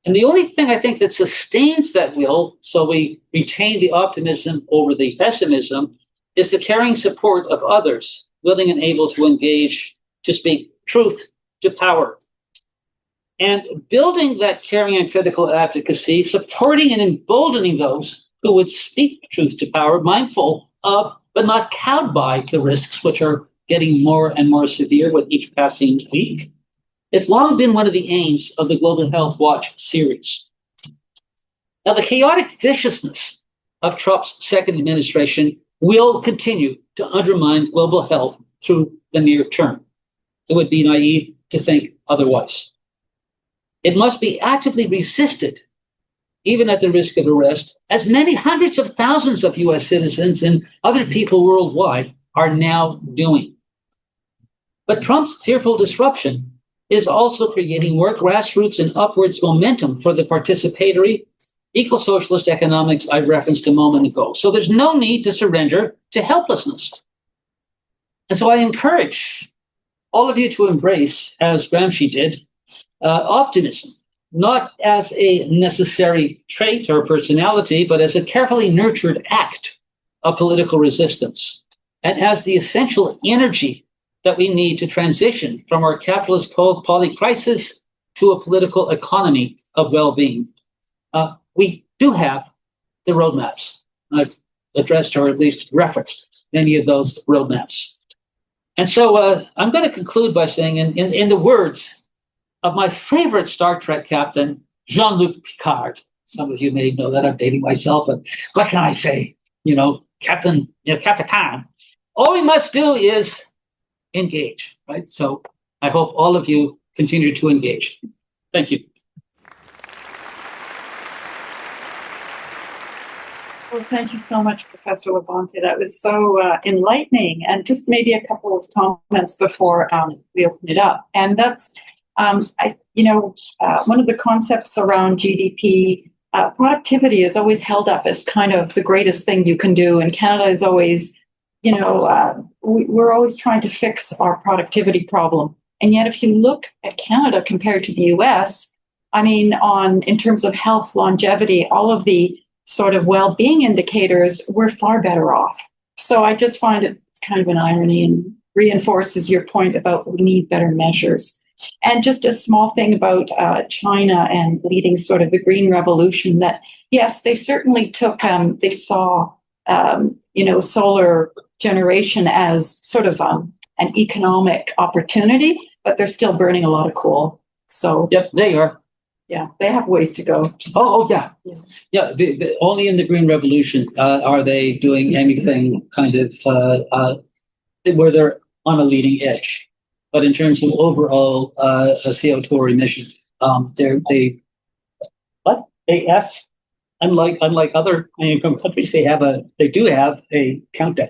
[SPEAKER 2] And the only thing I think that sustains that will, so we retain the optimism over the pessimism, is the caring support of others, willing and able to engage to speak truth to power. And building that caring and critical advocacy, supporting and emboldening those who would speak truth to power, mindful of, but not cowed by the risks, which are getting more and more severe with each passing week. It's long been one of the aims of the Global Health Watch series. Now, the chaotic viciousness of Trump's second administration will continue to undermine global health through the near term. It would be naive to think otherwise. It must be actively resisted, even at the risk of arrest, as many hundreds of thousands of US citizens and other people worldwide are now doing. But Trump's fearful disruption is also creating more grassroots and upwards momentum for the participatory eco-socialist economics I referenced a moment ago. So there's no need to surrender to helplessness. And so I encourage all of you to embrace, as Gramsci did, optimism, not as a necessary trait or personality, but as a carefully nurtured act of political resistance, and as the essential energy that we need to transition from our capitalist polycrisis to a political economy of well-being. We do have the roadmaps. I've addressed or at least referenced many of those roadmaps. And so I'm going to conclude by saying, in the words of my favorite Star Trek captain, Jean-Luc Picard. Some of you may know that I'm dating myself, but what can I say? Capitan. All we must do is engage, right? So I hope all of you continue to engage. Thank you.
[SPEAKER 1] Well, thank you so much, Professor Labonté. That was so enlightening. And just maybe a couple of comments before we open it up. And that's, one of the concepts around GDP, productivity is always held up as kind of the greatest thing you can do. And Canada is always, we're always trying to fix our productivity problem. And yet, if you look at Canada compared to the US, in terms of health, longevity, all of the sort of well-being indicators, we're far better off. So I just find it's kind of an irony and reinforces your point about we need better measures. And just a small thing about China and leading sort of the green revolution, that yes, they certainly took, they saw, solar generation as sort of an economic opportunity, but they're still burning a lot of coal. So
[SPEAKER 2] yep, they are.
[SPEAKER 1] Yeah, they have ways to go.
[SPEAKER 2] Yeah. Only in the green revolution are they doing anything kind of where they're on a leading edge. But in terms of overall CO2 emissions, unlike other income countries, they do have a countdown.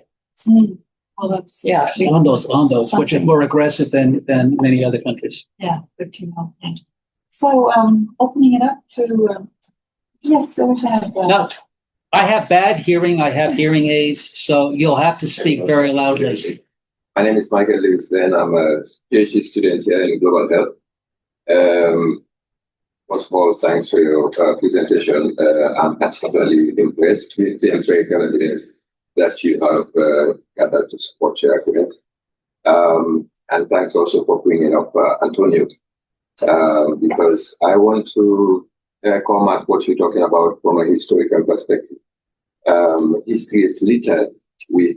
[SPEAKER 1] Well, that's
[SPEAKER 2] on those, which is more aggressive than many other countries.
[SPEAKER 1] Yeah, good to know. So, opening it up to yes, go ahead.
[SPEAKER 2] No, I have bad hearing. I have hearing aids, so you'll have to speak very loudly.
[SPEAKER 4] My name is Michael Lewis, and I'm a PhD student here in global health. First of all, thanks for your presentation. I'm particularly impressed with the empirical evidence that you have gathered to support your argument. And thanks also for bringing up Antonio, because I want to come at what you're talking about from a historical perspective. History is littered with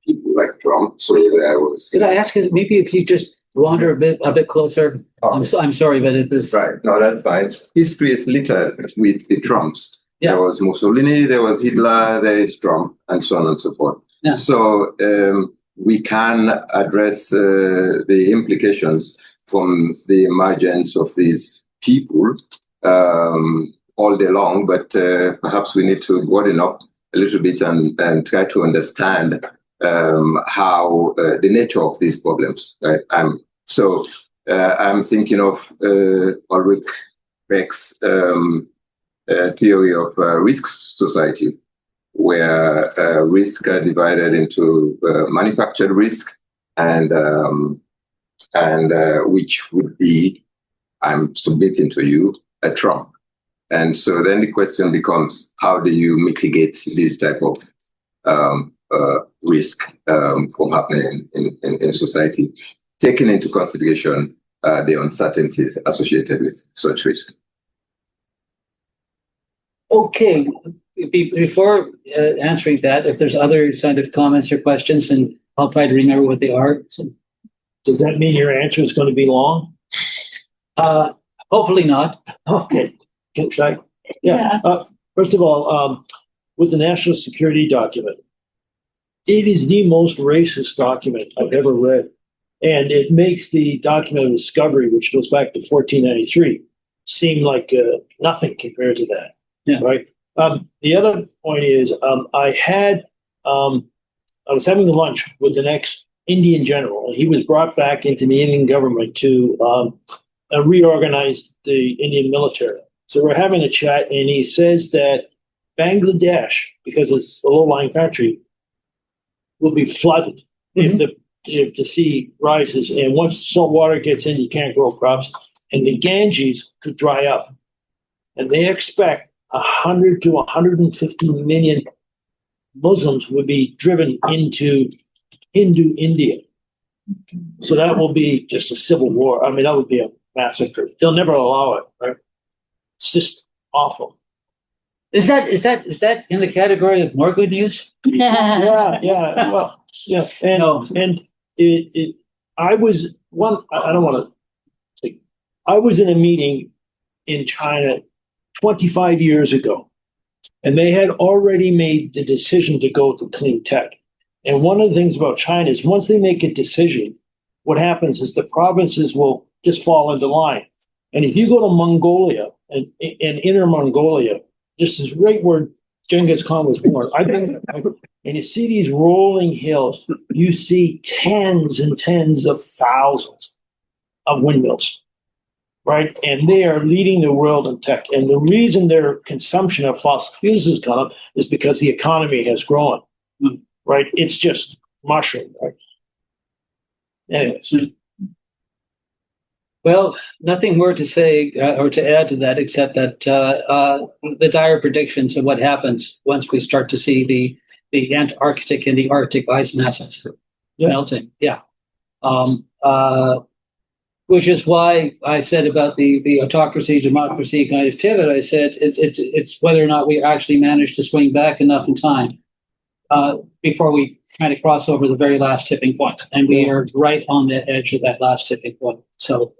[SPEAKER 4] people like Trump. So there was.
[SPEAKER 2] Did I ask you maybe if you just wander a bit closer? Oh. I'm sorry, but it is
[SPEAKER 4] right. No, that's fine. History is littered with the Trumps. Yeah. There was Mussolini, there was Hitler, there is Trump, and so on and so forth. Yeah. So we can address the implications from the emergence of these people all day long, but perhaps we need to broaden up a little bit and try to understand how the nature of these problems. Right? I'm thinking of Ulrich Beck's theory of risk society, where risk are divided into manufactured risk and which would be, I'm submitting to you, a Trump. And so then the question becomes, how do you mitigate this type of risk from happening in society, taking into consideration the uncertainties associated with such risk.
[SPEAKER 2] Okay, before answering that, if there's other kind of comments or questions, and I'll try to remember what they are. So,
[SPEAKER 5] does that mean your answer is going to be long?
[SPEAKER 2] Hopefully not.
[SPEAKER 5] Okay. Should I? Yeah. First of all, with the national security document, it is the most racist document I've ever read. And it makes the document of discovery, which goes back to 1493, seem like nothing compared to that.
[SPEAKER 2] Yeah.
[SPEAKER 5] Right. The other point is, I was having lunch with an ex-Indian general, and he was brought back into the Indian government to reorganize the Indian military. So we're having a chat, and he says that Bangladesh, because it's a low-lying country, will be flooded if the sea rises, and once salt water gets in, you can't grow crops, and the Ganges could dry up, and they expect 100 to 150 million Muslims would be driven into Hindu India. So that will be just a civil war. I mean, that would be a massacre. They'll never allow it, right? It's just awful.
[SPEAKER 2] Is that in the category of more good news?
[SPEAKER 5] Yeah. Well, yeah. And
[SPEAKER 2] No.
[SPEAKER 5] And I was in a meeting in China 25 years ago, and they had already made the decision to go to clean tech. And one of the things about China is once they make a decision, what happens is the provinces will just fall into line. And if you go to Mongolia and Inner Mongolia, just is right where Genghis Khan was born, and you see these rolling hills, you see tens and tens of thousands of windmills, right? And they are leading the world in tech. And the reason their consumption of fossil fuels has gone up is because the economy has grown, right? It's just mushroom, right? Anyways.
[SPEAKER 2] Well, nothing more to say or to add to that, except that the dire predictions of what happens once we start to see the Antarctic and the Arctic ice masses melting. Yeah. Which is why I said about the autocracy, democracy kind of pivot. I said it's whether or not we actually manage to swing back enough in time before we kind of cross over the very last tipping point. And we are right on the edge of that last tipping point. So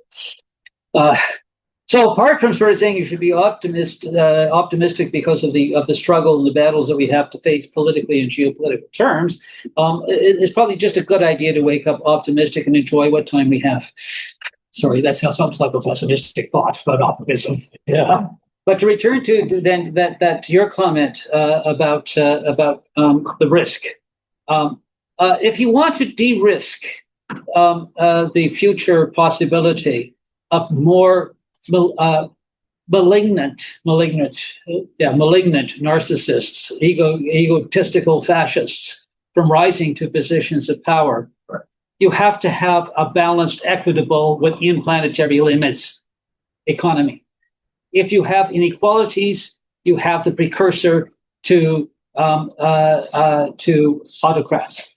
[SPEAKER 2] apart from sort of saying you should be optimistic because of the struggle and the battles that we have to face politically in geopolitical terms, it's probably just a good idea to wake up optimistic and enjoy what time we have. Sorry, that sounds almost like a pessimistic thought about optimism.
[SPEAKER 5] Yeah.
[SPEAKER 2] But to return to then that your comment about the risk, if you want to de-risk the future possibility of more malignant narcissists, egotistical fascists from rising to positions of power, you have to have a balanced, equitable, within planetary limits economy. If you have inequalities, you have the precursor to autocrats.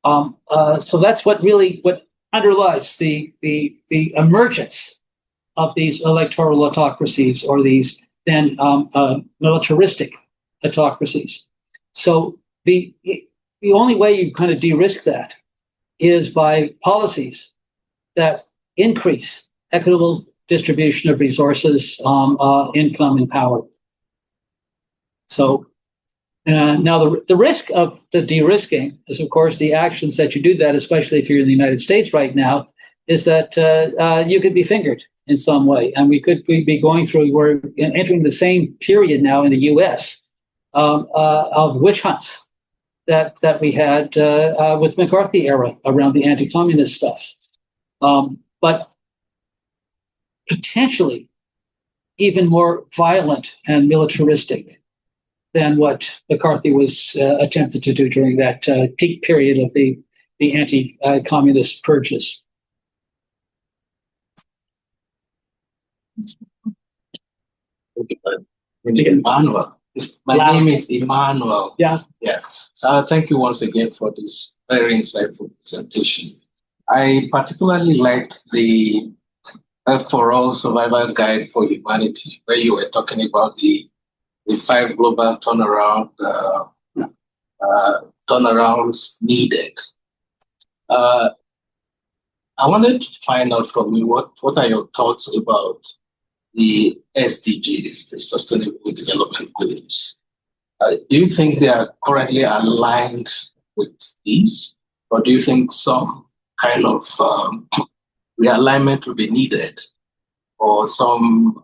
[SPEAKER 2] So that's what underlies the emergence of these electoral autocracies, or these then militaristic autocracies. So the only way you kind of de-risk that is by policies that increase equitable distribution of resources, income, and power. So now the risk of the de-risking is, of course, the actions that you do that, especially if you're in the United States right now, is that you could be fingered in some way. And we'd be going through, we're entering the same period now in the US of witch hunts that we had with McCarthy era around the anti-communist stuff. But potentially even more violent and militaristic than what McCarthy was attempted to do during that peak period of the anti-communist purges.
[SPEAKER 6] Manuel. My name is Emmanuel.
[SPEAKER 2] Yes.
[SPEAKER 6] Yeah. Thank you once again for this very insightful presentation. I particularly liked the Health for All Survival Guide for Humanity, where you were talking about the 5 global turnarounds needed. I wanted to find out from you what are your thoughts about the SDGs, the Sustainable Development Goals. Do you think they are currently aligned with these, or do you think some kind of realignment will be needed, or some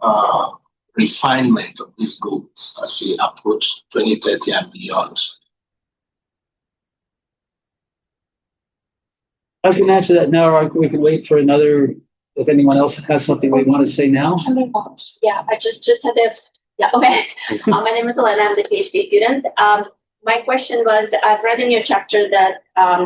[SPEAKER 6] refinement of these goals as we approach 2030 and beyond?
[SPEAKER 2] I can answer that now, or we can wait for another, if anyone else has something they want to say now.
[SPEAKER 7] Yeah, I just had this. Yeah, okay. My name is Elena, I'm the PhD student. My question was, I've read in your chapter that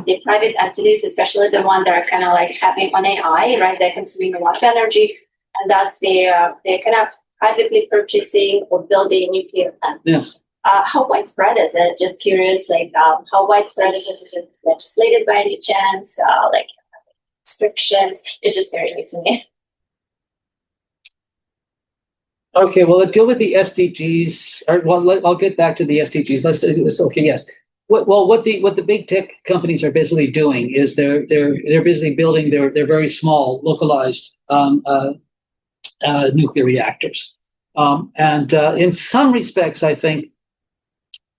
[SPEAKER 7] the private entities, especially the one that are kind of like having on AI, right, they're consuming a lot of energy, and thus they're kind of privately purchasing or building nuclear plants.
[SPEAKER 2] Yeah.
[SPEAKER 7] How widespread is it? Just curious, like how widespread is it? Is it legislated by any chance? Like restrictions? It's just very new to me.
[SPEAKER 2] Okay, well, let's deal with the SDGs. I'll get back to the SDGs. Let's do this. Okay, yes. What the big tech companies are basically doing is they're busy building their very small localized nuclear reactors, and in some respects, I think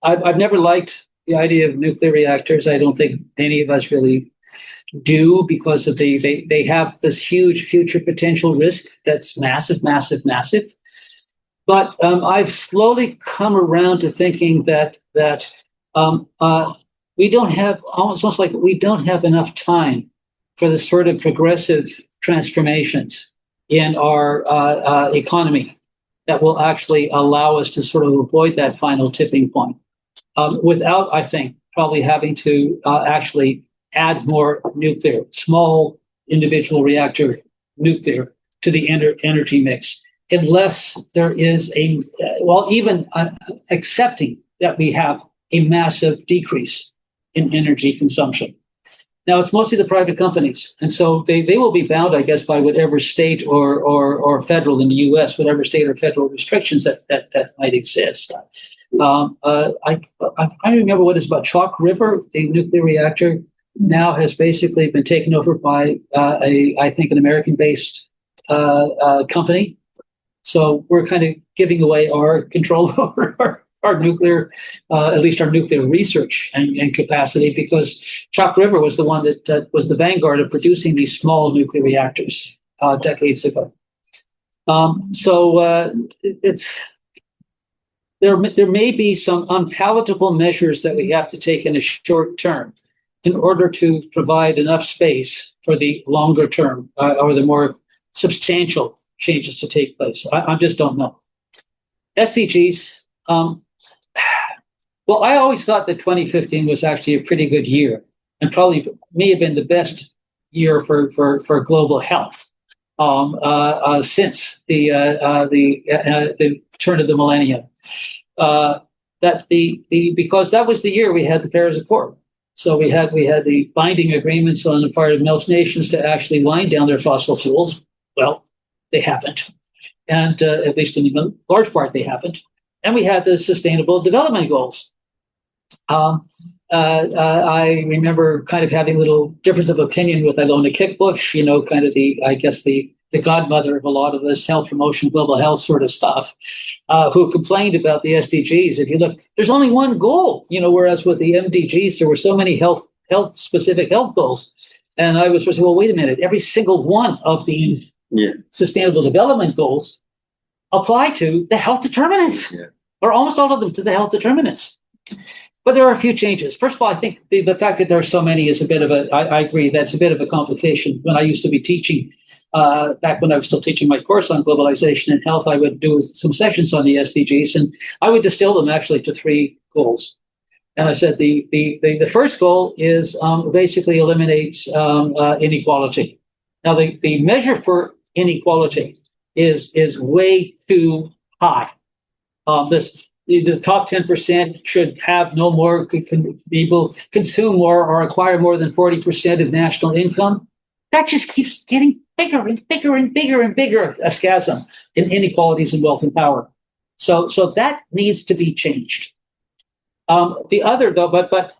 [SPEAKER 2] I've never liked the idea of nuclear reactors. I don't think any of us really do, because of they have this huge future potential risk that's massive. But I've slowly come around to thinking that we don't have, almost like we don't have enough time for the sort of progressive transformations in our economy that will actually allow us to sort of avoid that final tipping point, without, I think, probably having to actually add more nuclear, small individual reactor nuclear to the energy mix, unless there is even accepting that we have a massive decrease in energy consumption. Now, it's mostly the private companies, and so they will be bound, I guess, by whatever state or federal in the U.S., whatever state or federal restrictions that might exist. I remember what is about Chalk River, the nuclear reactor, now has basically been taken over by I think an American-based company. So we're kind of giving away our control over our nuclear, at least our nuclear research and capacity, because Chalk River was the one that was the vanguard of producing these small nuclear reactors decades ago. There may be some unpalatable measures that we have to take in a short term in order to provide enough space for the longer term or the more substantial changes to take place. I just don't know. SDGs. Well, I always thought that 2015 was actually a pretty good year, and probably may have been the best year for global health since the turn of the millennium. Because that was the year we had the Paris Accord. So we had the binding agreements on the part of most nations to actually wind down their fossil fuels. Well, they haven't, and at least in a large part they haven't. And we had the Sustainable Development Goals. I remember kind of having a little difference of opinion with Ilona Kickbush, kind of the godmother of a lot of this health promotion, global health sort of stuff, who complained about the SDGs. If you look, there's only one goal, whereas with the MDGs, there were so many health-specific health goals. And I was saying, well, wait a minute, every single one of the Sustainable Development Goals apply to the health determinants, or almost all of them to the health determinants. But there are a few changes. First of all, I think the fact that there are so many is a bit of I agree, that's a bit of a complication. When I used to be teaching, back when I was still teaching my course on globalization and health, I would do some sessions on the SDGs, and I would distill them actually to 3 goals. And I said the first goal is basically eliminates inequality. Now, the measure for inequality is way too high. This the top 10% should have no more, people consume more or acquire more than 40% of national income. That just keeps getting bigger and bigger and bigger and bigger, a chasm in inequalities in wealth and power. So that needs to be changed. The other, though, but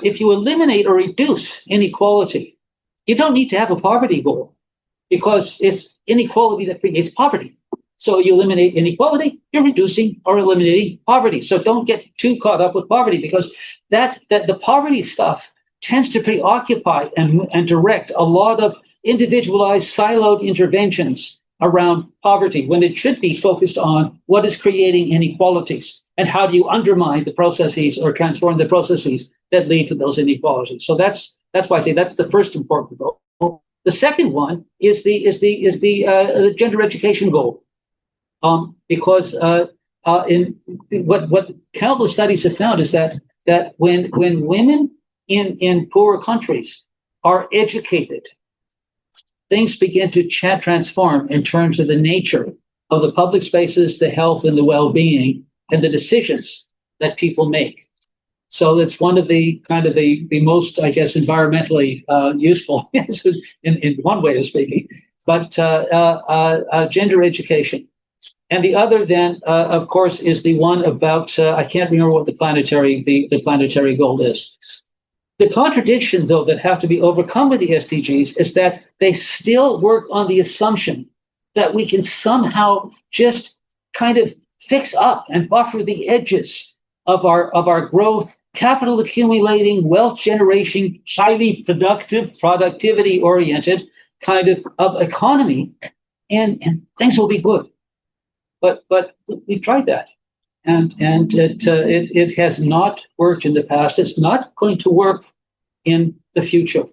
[SPEAKER 2] if you eliminate or reduce inequality, you don't need to have a poverty goal, because it's inequality that creates poverty. So you eliminate inequality, you're reducing or eliminating poverty. So don't get too caught up with poverty, because that the poverty stuff tends to preoccupy and direct a lot of individualized, siloed interventions around poverty, when it should be focused on what is creating inequalities and how do you undermine the processes or transform the processes that lead to those inequalities. So that's why I say that's the first important goal. The second one is the gender education goal, because in what countless studies have found is that when women in poorer countries are educated, things begin to transform in terms of the nature of the public spaces, the health and the well-being, and the decisions that people make. So it's one of the kind of the most, I guess, environmentally useful in one way of speaking, but gender education. And the other then, of course, is the one about, I can't remember what the planetary goal is. The contradiction, though, that have to be overcome with the SDGs is that they still work on the assumption that we can somehow just kind of fix up and buffer the edges of our growth, capital accumulating, wealth generation, highly productive, productivity-oriented kind of economy, and things will be good. But we've tried that, and it has not worked in the past. It's not going to work in the future.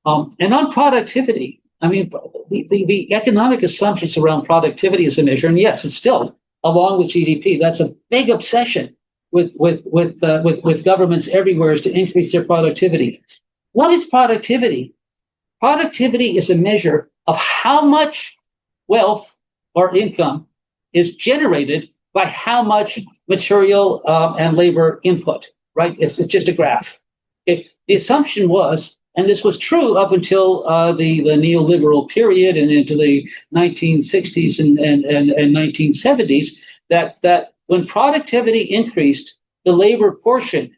[SPEAKER 2] And on productivity, I mean, the economic assumptions around productivity as a measure, and yes, it's still along with GDP. That's a big obsession with governments everywhere, is to increase their productivity. What is productivity? Productivity is a measure of how much wealth or income is generated by how much material and labor input, right? It's just a graph. The assumption was, and this was true up until the neoliberal period and into the 1960s and 1970s, that when productivity increased, the labor portion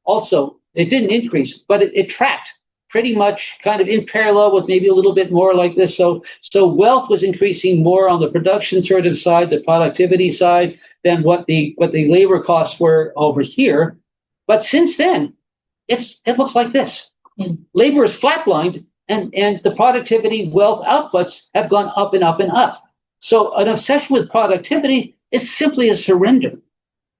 [SPEAKER 2] also, it didn't increase, but it tracked pretty much kind of in parallel with maybe a little bit more like this. So wealth was increasing more on the production sort of side, the productivity side, than what the labor costs were over here. But since then, it looks like this. Labor is flatlined, and the productivity wealth outputs have gone up and up and up. So an obsession with productivity is simply a surrender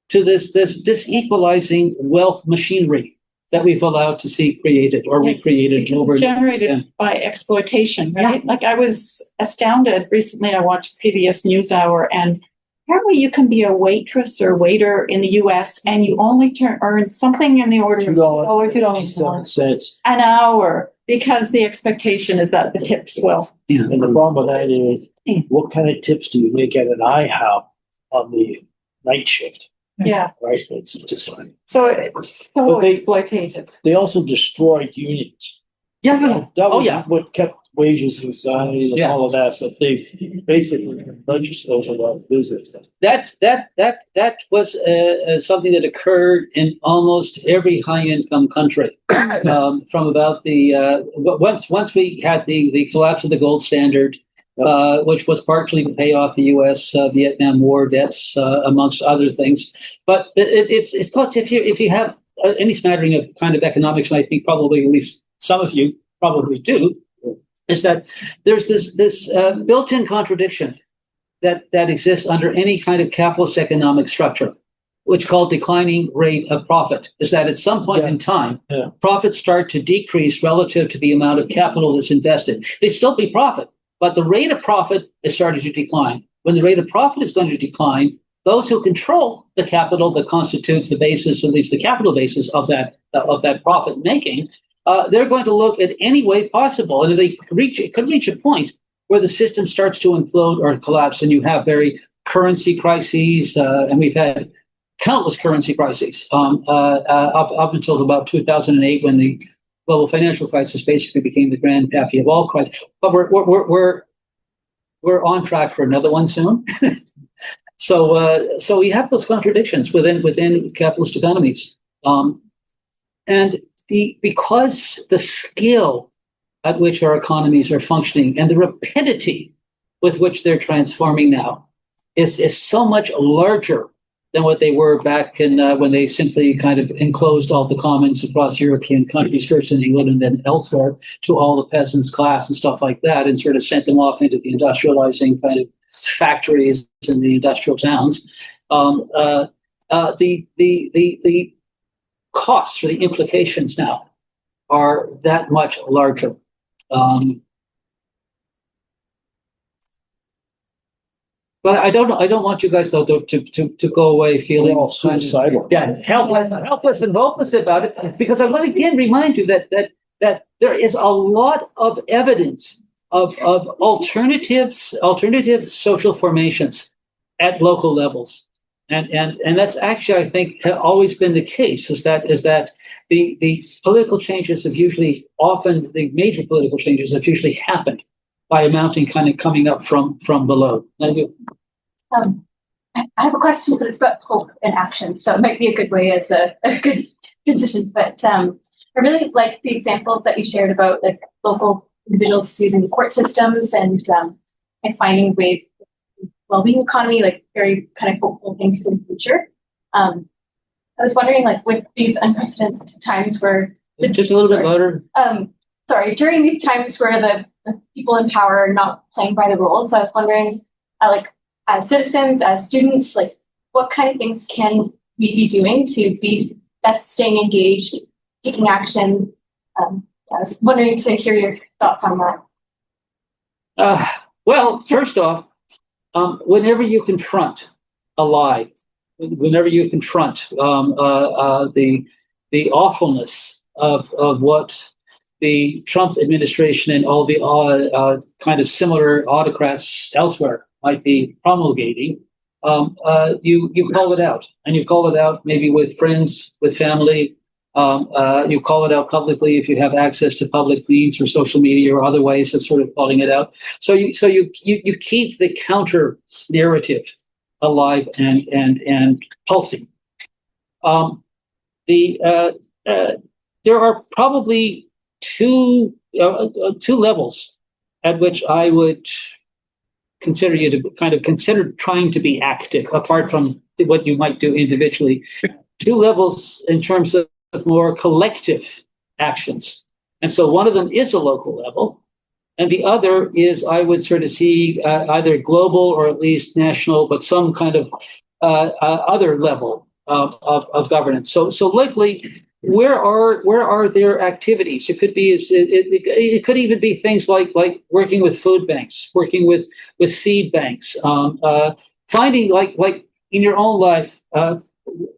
[SPEAKER 2] to this disequalizing wealth machinery that we've allowed to see created or recreated over
[SPEAKER 1] generated by exploitation, right?
[SPEAKER 2] Yeah.
[SPEAKER 1] Like, I was astounded recently. I watched PBS NewsHour, and apparently you can be a waitress or waiter in the US and you only earn something in the order of $2.07 an hour, because the expectation is that the tips will.
[SPEAKER 5] Yeah. And the problem with that is, what kind of tips do you make at an IHOP on the night shift?
[SPEAKER 1] Yeah.
[SPEAKER 5] Right. It's just like,
[SPEAKER 1] so it's so exploitative.
[SPEAKER 5] They also destroyed unions.
[SPEAKER 2] Yeah.
[SPEAKER 5] That was what kept wages in society and all of that. But they basically legislated about business.
[SPEAKER 2] That was something that occurred in almost every high-income country from about the once we had the collapse of the gold standard. Which was partially to pay off the U.S. Vietnam War debts, amongst other things. But it's if you have any smattering of kind of economics, and I think probably at least some of you probably do, is that there's this built-in contradiction that exists under any kind of capitalist economic structure, which is called declining rate of profit. Is that at some point in time, profits start to decrease relative to the amount of capital that's invested. They still be profit, but the rate of profit is starting to decline. When the rate of profit is going to decline, those who control the capital that constitutes the basis, at least the capital basis of that profit making, they're going to look at any way possible. And if they could reach a point where the system starts to implode or collapse, and you have very currency crises, and we've had countless currency crises up until about 2008, when the global financial crisis basically became the grandpappy of all crises. But we're on track for another one soon. So we have those contradictions within capitalist economies, and because the scale at which our economies are functioning and the rapidity with which they're transforming now is so much larger than what they were back in when they simply kind of enclosed all the commons across European countries, first in England and then elsewhere, to all the peasants' class and stuff like that, and sort of sent them off into the industrializing kind of factories in the industrial towns. The costs or the implications now are that much larger. But I don't want you guys though to go away feeling
[SPEAKER 5] all suicidal.
[SPEAKER 2] Helpless and hopeless about it, because I want to again remind you that there is a lot of evidence of alternative social formations at local levels, and that's actually, I think, always been the case. Is that the political changes have usually the major political changes have usually happened by a mountain kind of coming up from below.
[SPEAKER 8] I have a question, but it's about hope and action, so it might be a good way as a good transition. But I really like the examples that you shared about like local individuals using the court systems and finding ways of well-being economy, like very kind of hopeful things for the future. I was wondering, like with these unprecedented times where
[SPEAKER 2] just a little bit louder.
[SPEAKER 8] During these times where the people in power are not playing by the rules, I was wondering, like as citizens, as students, like what kind of things can we be doing to be best staying engaged, taking action? I was wondering to hear your thoughts on that.
[SPEAKER 2] Well, first off, whenever you confront a lie, whenever you confront the awfulness of what the Trump administration and all the kind of similar autocrats elsewhere might be promulgating, you call it out, and you call it out maybe with friends, with family. You call it out publicly if you have access to public means or social media or other ways of sort of calling it out. So you keep the counter narrative alive and pulsing. There are probably two levels at which I would consider you to kind of consider trying to be active, apart from what you might do individually. Two levels in terms of more collective actions. And so one of them is a local level, and the other is, I would sort of see either global or at least national, but some kind of other level of governance. So likely, where are their activities? It could be it could even be things like working with food banks, working with seed banks, finding like in your own life,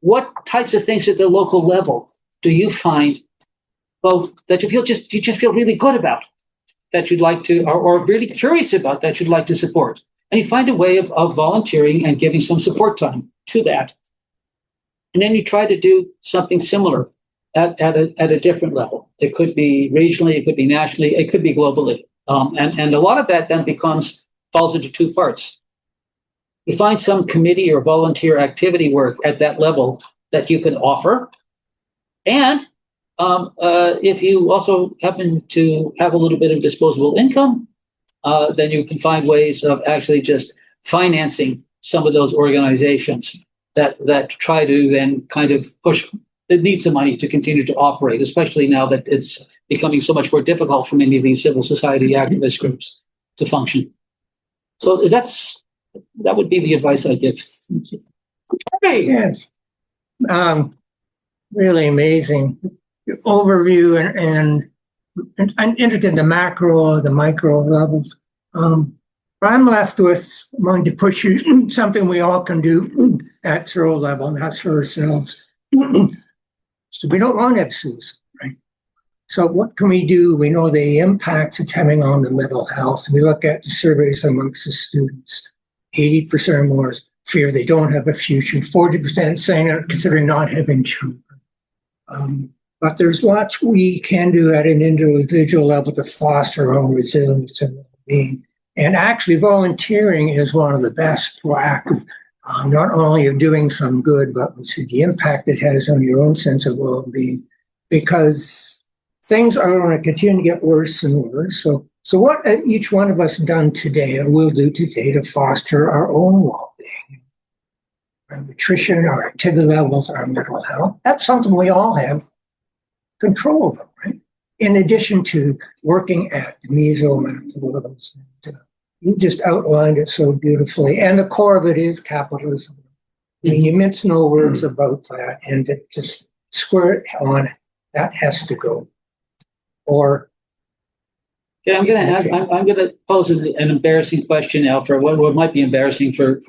[SPEAKER 2] what types of things at the local level do you find both that you just feel really good about, that you'd like to, or really curious about, that you'd like to support, and you find a way of volunteering and giving some support time to that, and then you try to do something similar at a different level. It could be regionally, it could be nationally, it could be globally. And a lot of that then falls into two parts. You find some committee or volunteer activity work at that level that you can offer. And if you also happen to have a little bit of disposable income, then you can find ways of actually just financing some of those organizations that try to then kind of push, that need some money to continue to operate, especially now that it's becoming so much more difficult for many of these civil society activist groups to function. So that would be the advice I give.
[SPEAKER 9] Hey. Yes. Really amazing overview, and I'm interested in the macro, the micro levels. I'm left with wanting to push you something we all can do at zero level, and that's for ourselves. So we don't want abuse, right? So what can we do? We know the impacts it's having on the mental health. We look at the surveys amongst the students. 80% or more fear they don't have a future, 40% saying they're considering not having children. But there's lots we can do at an individual level to foster our own resilience and well-being. And actually, volunteering is one of the best proactive, not only of doing some good, but we see the impact it has on your own sense of well-being, because things are going to continue to get worse and worse. So what have each one of us done today or will do today to foster our own well-being? Our nutrition, our activity levels, our mental health. That's something we all have control over, right? In addition to working at the meso macro levels. You just outlined it so beautifully. And the core of it is capitalism. I mean, you mince no words about that, and to just square it on, that has to go. Or
[SPEAKER 2] okay, I'm going to pose an embarrassing question now for what might be embarrassing for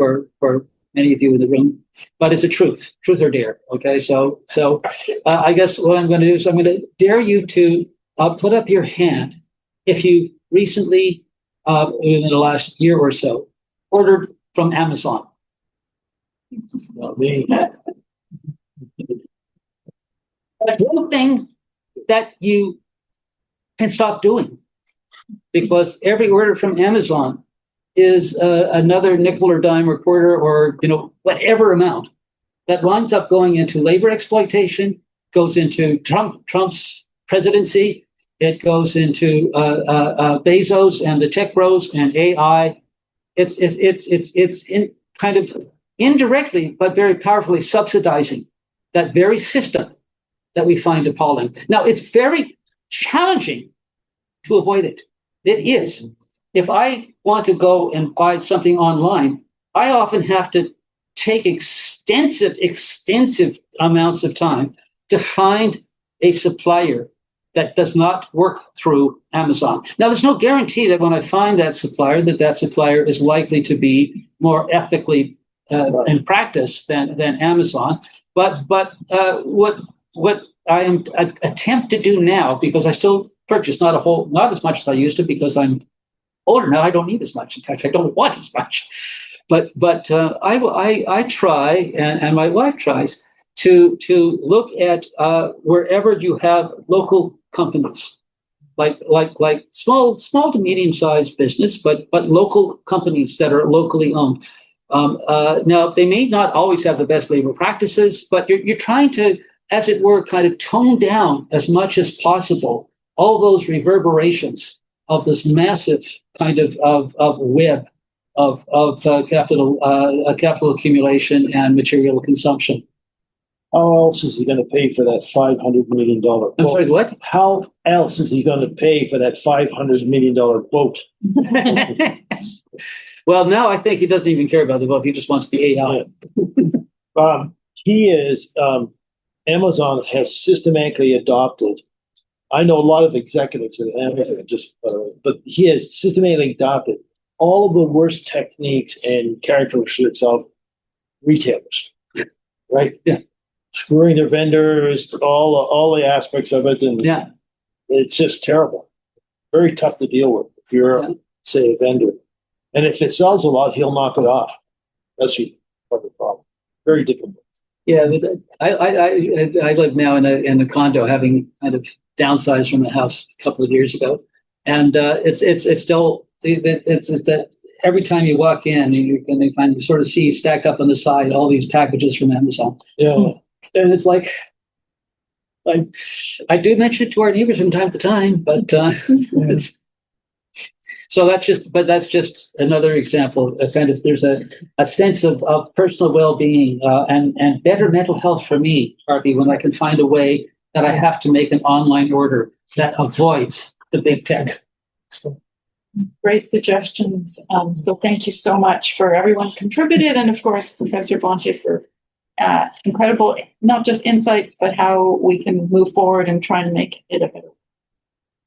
[SPEAKER 2] many of you in the room, but it's a truth or dare. Okay, so I guess what I'm going to do is I'm going to dare you to put up your hand if you recently, in the last year or so, ordered from Amazon. One thing that you can stop doing, because every order from Amazon is another nickel or dime or quarter or whatever amount that winds up going into labor exploitation, goes into Trump's presidency, it goes into Bezos and the tech bros and AI. It's in kind of indirectly but very powerfully subsidizing that very system that we find appalling. Now, it's very challenging to avoid it. It is. If I want to go and buy something online, I often have to take extensive amounts of time to find a supplier that does not work through Amazon. Now, there's no guarantee that when I find that supplier is likely to be more ethically in practice than Amazon. But what I am attempt to do now, because I still purchase not as much as I used to, because I'm older now, I don't need as much. In fact, I don't want as much. But I try, and my wife tries to look at wherever you have local companies, like small to medium sized business, but local companies that are locally owned. Now, they may not always have the best labor practices, but you're trying to, as it were, kind of tone down as much as possible all those reverberations of this massive kind of web of capital accumulation and material consumption.
[SPEAKER 5] How else is he going to pay for that $500 million boat?
[SPEAKER 2] I'm sorry, what?
[SPEAKER 5] How else is he going to pay for that $500 million boat?
[SPEAKER 2] Well, now I think he doesn't even care about the boat. He just wants the AI.
[SPEAKER 5] Yeah. Amazon has systematically adopted. I know a lot of executives at Amazon, but he has systematically adopted all of the worst techniques and characteristics of retailers. Right?
[SPEAKER 2] Yeah.
[SPEAKER 5] Screwing their vendors, all the aspects of it, and
[SPEAKER 2] yeah,
[SPEAKER 5] it's just terrible. Very tough to deal with if you're, say, a vendor. And if it sells a lot, he'll knock it off. That's the problem. Very difficult.
[SPEAKER 2] Yeah, but I live now in a condo, having kind of downsized from a house a couple of years ago, and it's still that every time you walk in, you're going to kind of sort of see stacked up on the side all these packages from Amazon.
[SPEAKER 5] Yeah.
[SPEAKER 2] And it's like, I do mention it to our neighbors from time to time, but that's just another example of kind of, there's a sense of personal well-being and better mental health for me, Harvey, when I can find a way that I have to make an online order that avoids the big tech.
[SPEAKER 1] So. Great suggestions. So thank you so much for everyone contributed, and of course, Professor Labonté for incredible, not just insights, but how we can move forward and try and make it a better.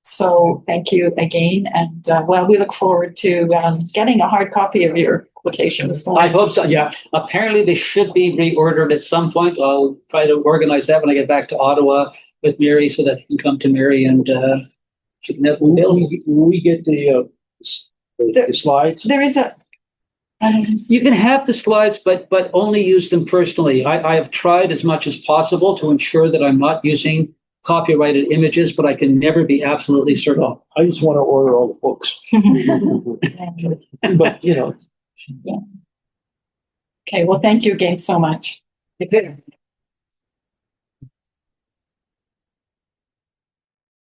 [SPEAKER 1] So thank you again, and we look forward to getting a hard copy of your application this morning.
[SPEAKER 2] I hope so. Yeah, apparently they should be reordered at some point. I'll try to organize that when I get back to Ottawa with Mary, so that you can come to Mary and she can have them available.
[SPEAKER 5] Will we get the slides?
[SPEAKER 1] There is a
[SPEAKER 2] You can have the slides, but only use them personally. I have tried as much as possible to ensure that I'm not using copyrighted images, but I can never be absolutely certain.
[SPEAKER 5] I just want to order all the books. But,
[SPEAKER 1] Okay, well, thank you again so much.
[SPEAKER 2] Okay.